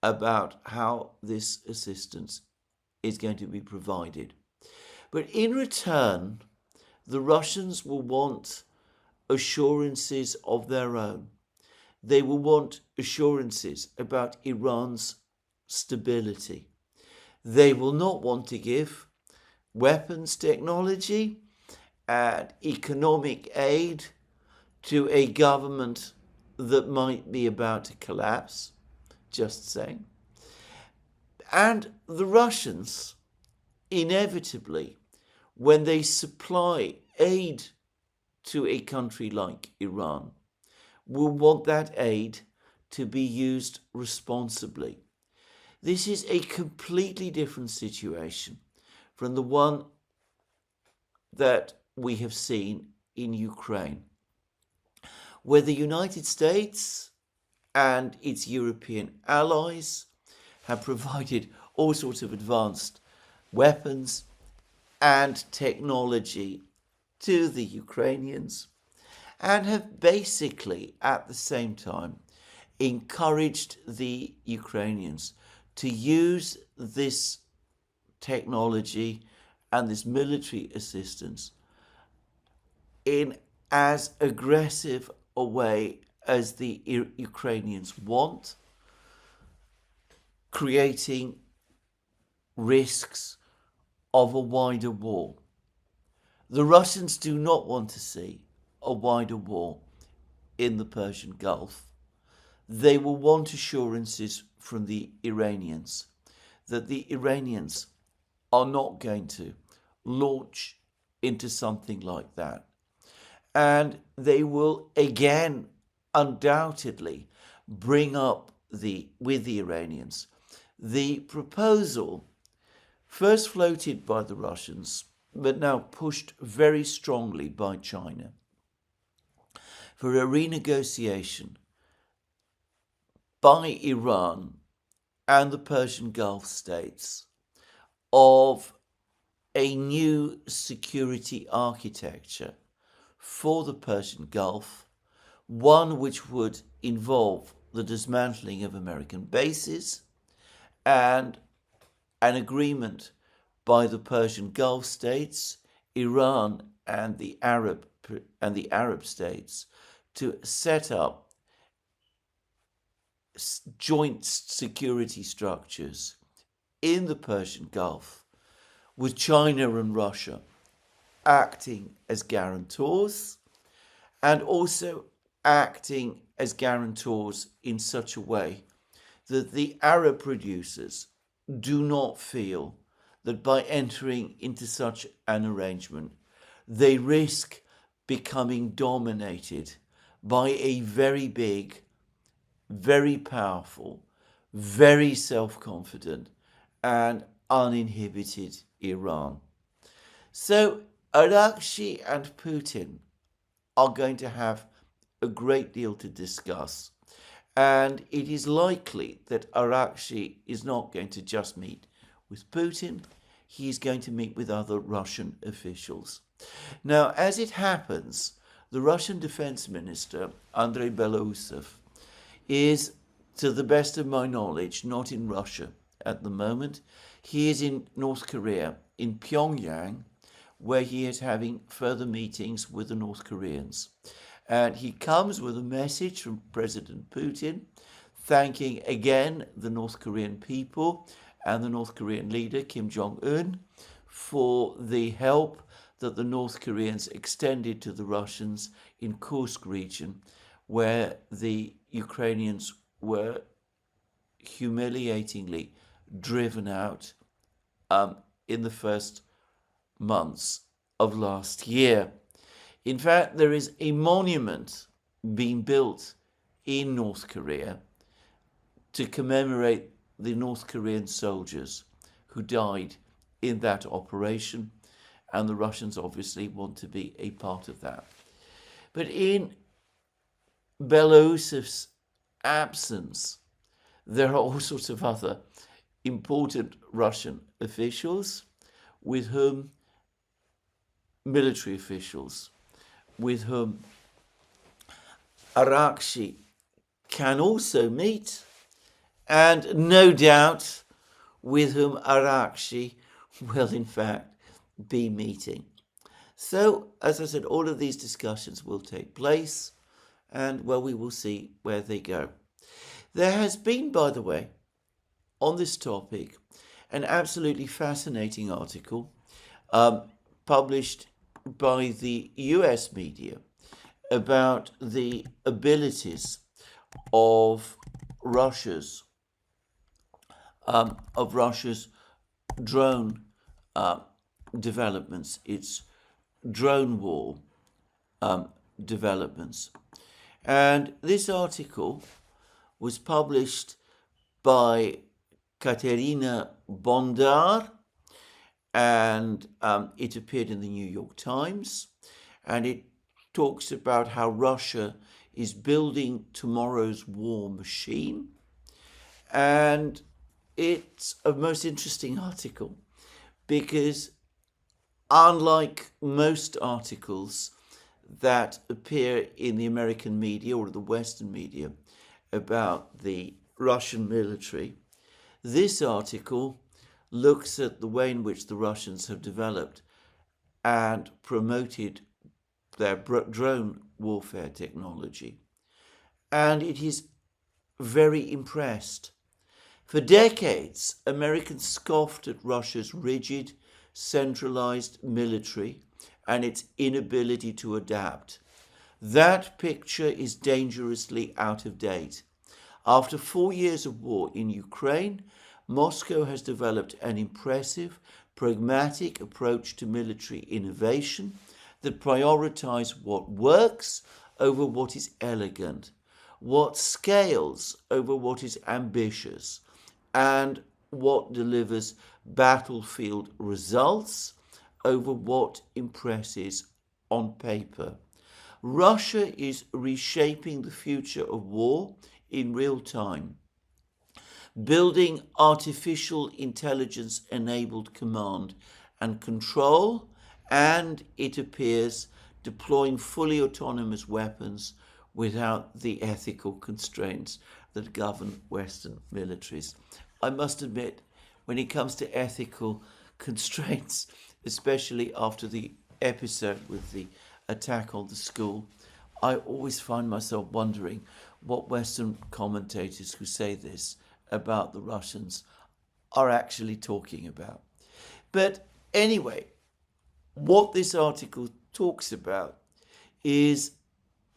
about how this assistance is going to be provided. But in return, the Russians will want assurances of their own. They will want assurances about Iran's stability. They will not want to give weapons technology and economic aid to a government that might be about to collapse, just saying. And the Russians inevitably when they supply aid to a country like Iran, will want that aid to be used responsibly. This is a completely different situation from the one that we have seen in Ukraine, where the United States and its European allies have provided all sorts of advanced weapons and technology to the Ukrainians, and have basically at the same time encouraged the Ukrainians to use this technology and this military assistance in as aggressive a way as the Ukrainians want, creating risks of a wider war. The Russians do not want to see a wider war in the Persian Gulf. They will want assurances from the Iranians that the Iranians are not going to launch into something like that. And they will again undoubtedly bring up with the Iranians the proposal first floated by the Russians but now pushed very strongly by China for a renegotiation by Iran and the Persian Gulf states of a new security architecture for the Persian Gulf, one which would involve the dismantling of American bases and an agreement by the Persian Gulf states, Iran and the Arab states to set up joint security structures in the Persian Gulf, with China and Russia acting as guarantors and also acting as guarantors in such a way that the Arab producers do not feel that by entering into such an arrangement, they risk becoming dominated by a very big, very powerful, very self-confident and uninhibited Iran. So Aragchi and Putin are going to have a great deal to discuss. And it is likely that Aragchi is not going to just meet with Putin. He is going to meet with other Russian officials. Now, as it happens, the Russian Defense Minister, Andrei Belousov, is, to the best of my knowledge, not in Russia at the moment. He is in North Korea, in Pyongyang, where he is having further meetings with the North Koreans. And he comes with a message from President Putin, thanking again the North Korean people and the North Korean leader, Kim Jong-un, for the help that the North Koreans extended to the Russians in Kursk region, where the Ukrainians were humiliatingly driven out in the first months of last year. In fact, there is a monument being built in North Korea to commemorate the North Korean soldiers who died in that operation, and the Russians obviously want to be a part of that. But in Belousov's absence, there are all sorts of other important Russian officials with whom military officials with whom Aragchi can also meet, and no doubt with whom Aragchi will in fact be meeting. So, as I said, all of these discussions will take place, and well, we will see where they go. There has been, by the way, on this topic, an absolutely fascinating article published by the US media about the abilities of Russia's drone developments, its drone war developments. And this article was published by Katerina Bondar, and it appeared in the New York Times, and it talks about how Russia is building tomorrow's war machine. And it's a most interesting article because, unlike most articles that appear in the American media or the Western media about the Russian military, this article looks at the way in which the Russians have developed and promoted their drone warfare technology. And it is very impressed. For decades, Americans scoffed at Russia's rigid, centralized military and its inability to adapt. That picture is dangerously out of date. After 4 years of war in Ukraine, Moscow has developed an impressive, pragmatic approach to military innovation that prioritizes what works over what is elegant, what scales over what is ambitious, and what delivers battlefield results over what impresses on paper. Russia is reshaping the future of war in real time, building artificial intelligence-enabled command and control, and, it appears, deploying fully autonomous weapons without the ethical constraints that govern Western militaries. I must admit, when it comes to ethical constraints, especially after the episode with the attack on the school, I always find myself wondering what Western commentators who say this about the Russians are actually talking about. But anyway, what this article talks about is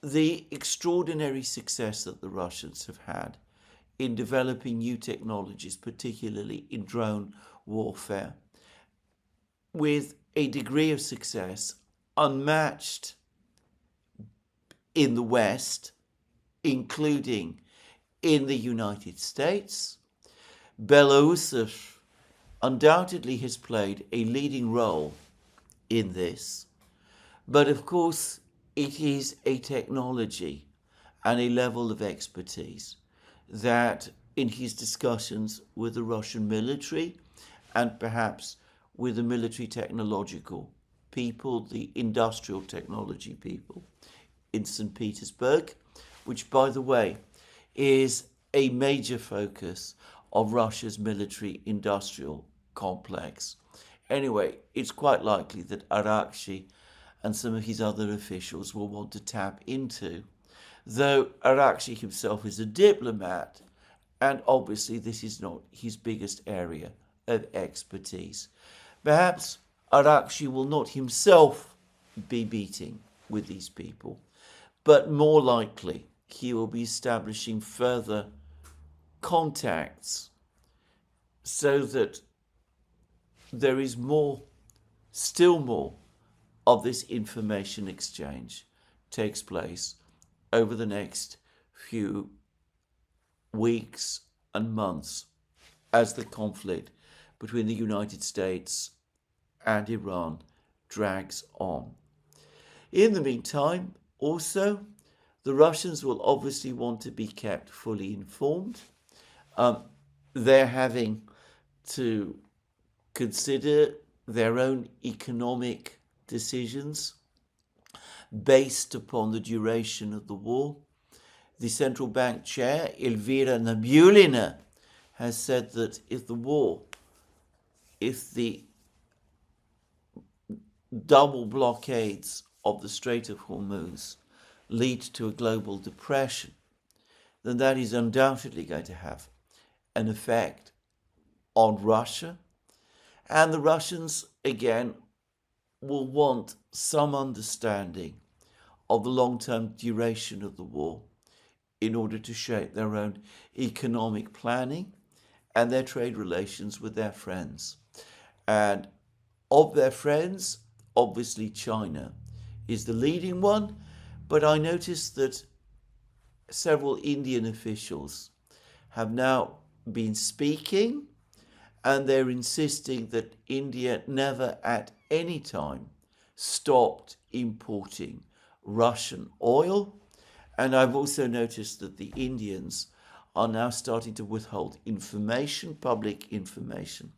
the extraordinary success that the Russians have had in developing new technologies, particularly in drone warfare, with a degree of success unmatched in the West, including in the United States. Belarus undoubtedly has played a leading role in this, but of course it is a technology and a level of expertise that, in his discussions with the Russian military and perhaps with the military technological people, the industrial technology people in St. Petersburg, which, by the way, is a major focus of Russia's military industrial complex. Anyway, it's quite likely that Aragchi and some of his other officials will want to tap into, though Aragchi himself is a diplomat, and obviously this is not his biggest area of expertise. Perhaps Aragchi will not himself be meeting with these people, but more likely he will be establishing further contacts so that there is more, still more, of this information exchange takes place over the next few weeks and months as the conflict between the United States and Iran drags on. In the meantime, also, the Russians will obviously want to be kept fully informed. They're having to consider their own economic decisions based upon the duration of the war. The central bank chair, Elvira Nabiullina, has said that if the double blockades of the Strait of Hormuz lead to a global depression, then that is undoubtedly going to have an effect on Russia. And the Russians, again, will want some understanding of the long-term duration of the war in order to shape their own economic planning and their trade relations with their friends. And Of their friends, obviously China is the leading one, but I noticed that several Indian officials have now been speaking, and they're insisting that India never at any time stopped importing Russian oil. And I've also noticed that the Indians are now starting to withhold information, public information,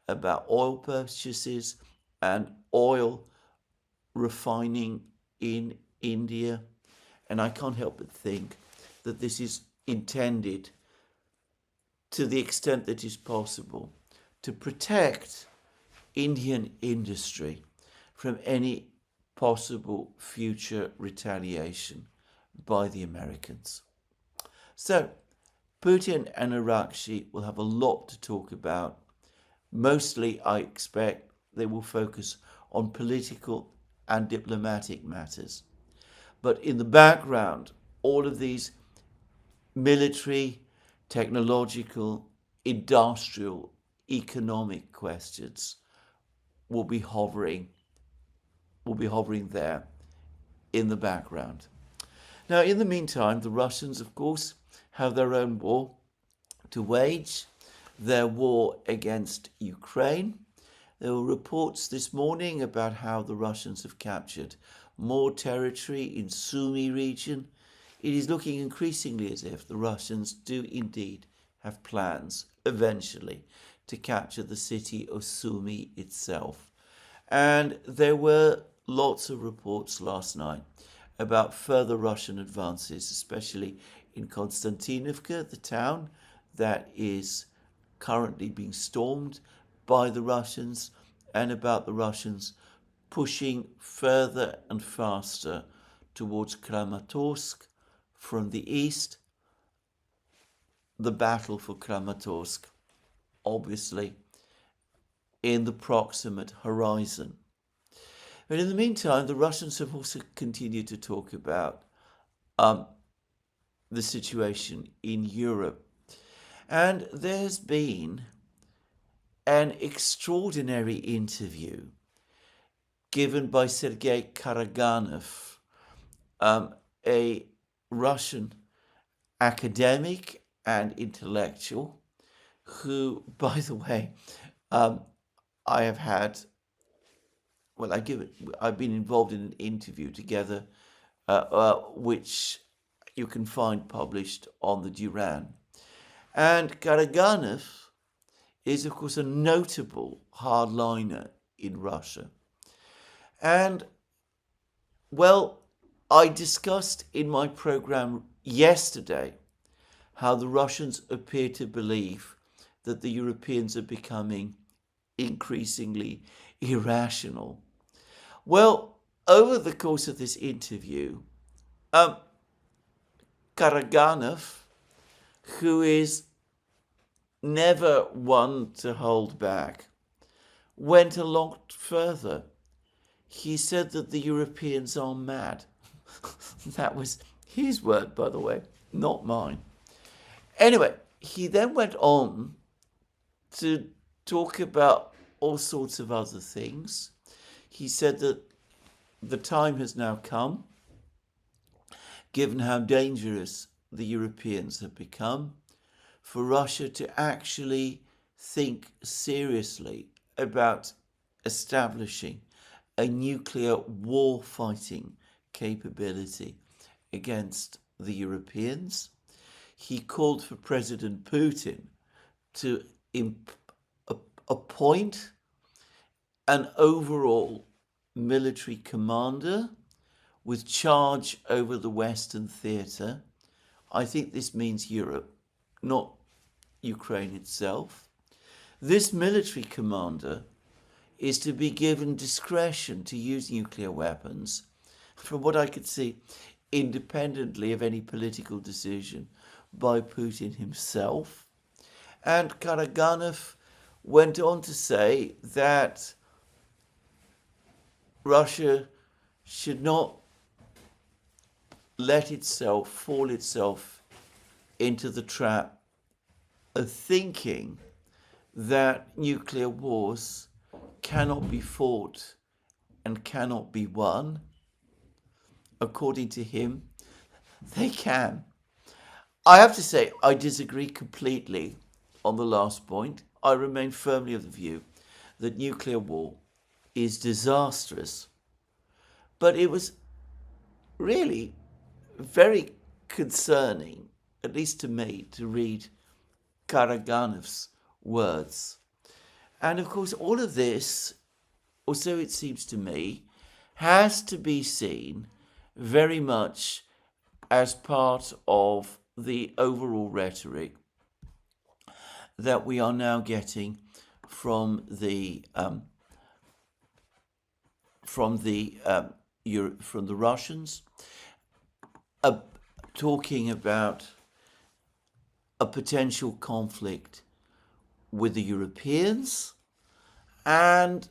about oil purchases and oil refining in India. And I can't help but think that this is intended, to the extent that is possible, to protect Indian industry from any possible future retaliation by the Americans. So, Putin and Aragchi will have a lot to talk about. Mostly, I expect they will focus on political and diplomatic matters. But in the background, all of these military, technological, industrial, economic questions will be hovering there in the background. Now, in the meantime, the Russians, of course, have their own war to wage, their war against Ukraine. There were reports this morning about how the Russians have captured more territory in Sumy region. It is looking increasingly as if the Russians do indeed have plans eventually to capture the city of Sumy itself. And there were lots of reports last night about further Russian advances, especially in Konstantinovka, the town that is currently being stormed by the Russians, and about the Russians pushing further and faster towards Kramatorsk from the east. The battle for Kramatorsk, obviously, in the proximate horizon. But in the meantime, the Russians have also continued to talk about the situation in Europe. And there's been an extraordinary interview given by Sergei Karaganov, a Russian academic and intellectual who, by the way, I've been involved in an interview together, which you can find published on the Duran. And Karaganov is, of course, a notable hardliner in Russia. And, well, I discussed in my program yesterday how the Russians appear to believe that the Europeans are becoming increasingly irrational. Well, over the course of this interview, Karaganov, who is never one to hold back, went a lot further. He said that the Europeans are mad. That was his word, by the way, not mine. Anyway, he then went on to talk about all sorts of other things. He said that the time has now come, given how dangerous the Europeans have become, for Russia to actually think seriously about establishing a nuclear war-fighting capability against the Europeans. He called for President Putin to appoint an overall military commander with charge over the Western theatre. I think this means Europe, not Ukraine itself. This military commander is to be given discretion to use nuclear weapons, from what I could see, independently of any political decision by Putin himself. And Karaganov went on to say that Russia should not let itself fall into the trap of thinking that nuclear wars cannot be fought and cannot be won, according to him, they can. I have to say, I disagree completely on the last point. I remain firmly of the view that nuclear war is disastrous. But it was really very concerning, at least to me, to read Karaganov's words. And of course, all of this, or so it seems to me, has to be seen very much as part of the overall rhetoric that we are now getting from the Russians, talking about a potential conflict with the Europeans, and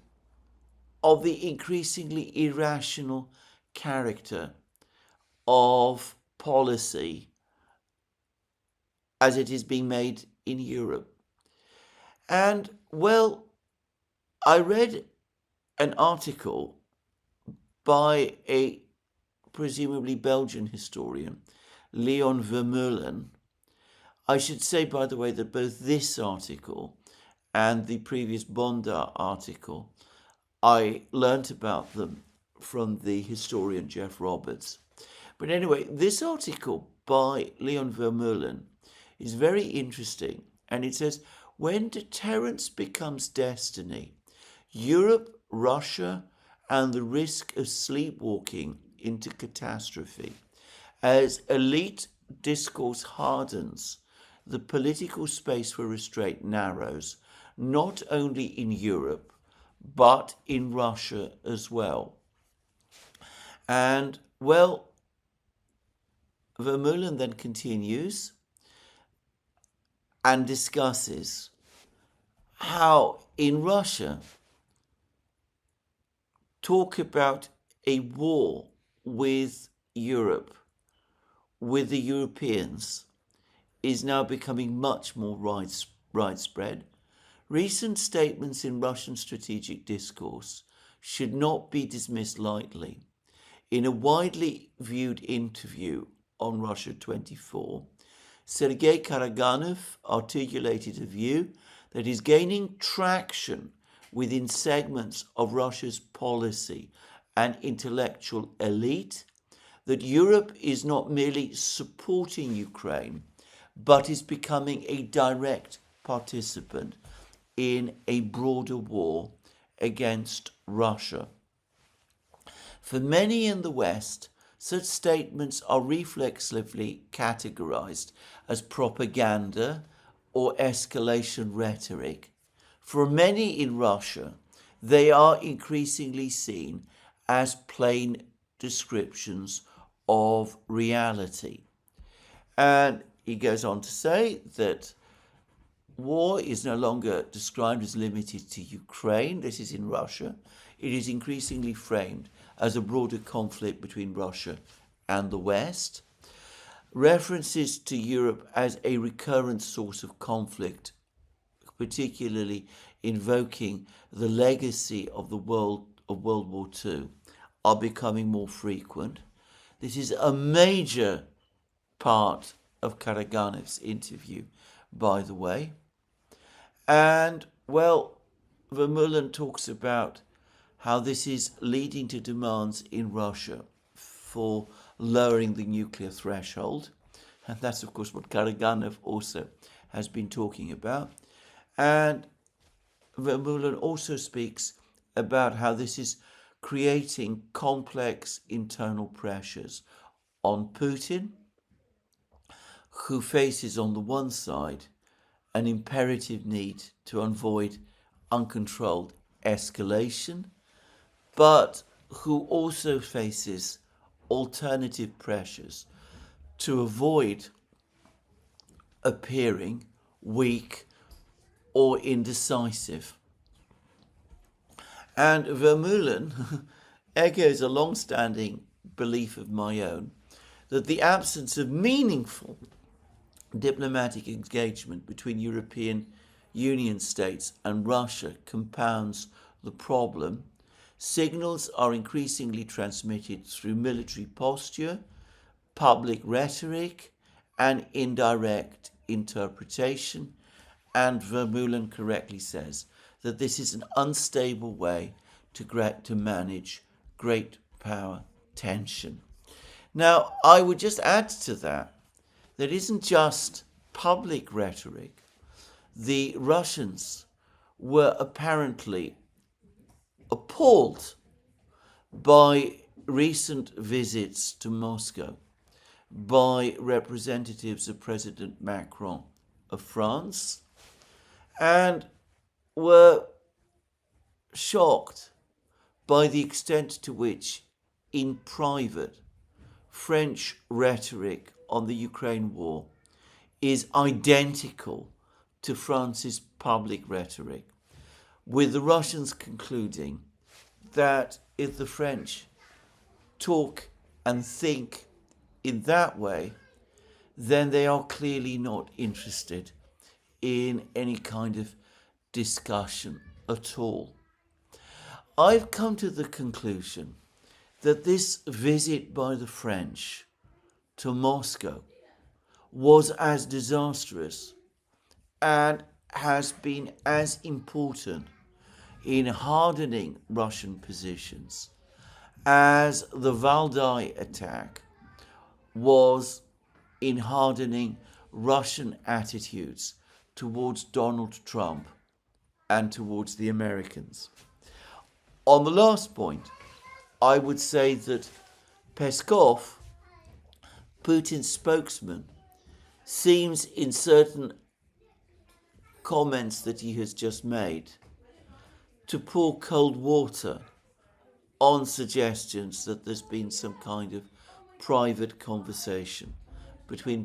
of the increasingly irrational character of policy as it is being made in Europe. And, well, I read an article by a presumably Belgian historian, Leon Vermeulen. I should say, by the way, that both this article and the previous Bonda article, I learnt about them from the historian Jeff Roberts. But anyway, this article by Leon Vermeulen is very interesting, and it says, when deterrence becomes destiny, Europe, Russia, and the risk of sleepwalking into catastrophe. As elite discourse hardens, the political space for restraint narrows, not only in Europe, but in Russia as well. And, well, Vermeulen then continues and discusses how in Russia, talk about a war with Europe, with the Europeans, is now becoming much more widespread. Recent statements in Russian strategic discourse should not be dismissed lightly. In a widely viewed interview on Russia 24, Sergei Karaganov articulated a view that is gaining traction within segments of Russia's policy and intellectual elite, that Europe is not merely supporting Ukraine, but is becoming a direct participant in a broader war against Russia. For many in the West, such statements are reflexively categorized as propaganda or escalation rhetoric. For many in Russia, they are increasingly seen as plain descriptions of reality. And he goes on to say that war is no longer described as limited to Ukraine. This is in Russia. It is increasingly framed as a broader conflict between Russia and the West. References to Europe as a recurrent source of conflict, particularly invoking the legacy of World War II, are becoming more frequent. This is a major part of Karaganov's interview, by the way. And, well, Vermeulen talks about how this is leading to demands in Russia for lowering the nuclear threshold. And that's, of course, what Karaganov also has been talking about. And Vermeulen also speaks about how this is creating complex internal pressures on Putin, who faces on the one side an imperative need to avoid uncontrolled escalation, but who also faces alternative pressures to avoid appearing weak or indecisive. And Vermeulen echoes a long-standing belief of my own that the absence of meaningful diplomatic engagement between European Union states and Russia compounds the problem. Signals are increasingly transmitted through military posture, public rhetoric, and indirect interpretation, and Vermeulen correctly says that this is an unstable way to manage great power tension. Now, I would just add to that it isn't just public rhetoric. The Russians were apparently appalled by recent visits to Moscow by representatives of President Macron of France, and were shocked by the extent to which, in private, French rhetoric on the Ukraine war is identical to France's public rhetoric, with the Russians concluding that if the French talk and think in that way, then they are clearly not interested in any kind of discussion at all. I've come to the conclusion that this visit by the French to Moscow was as disastrous and has been as important in hardening Russian positions as the Valdai attack was in hardening Russian attitudes towards Donald Trump and towards the Americans. On the last point, I would say that Peskov, Putin's spokesman, seems in certain comments that he has just made to pour cold water on suggestions that there's been some kind of private conversation between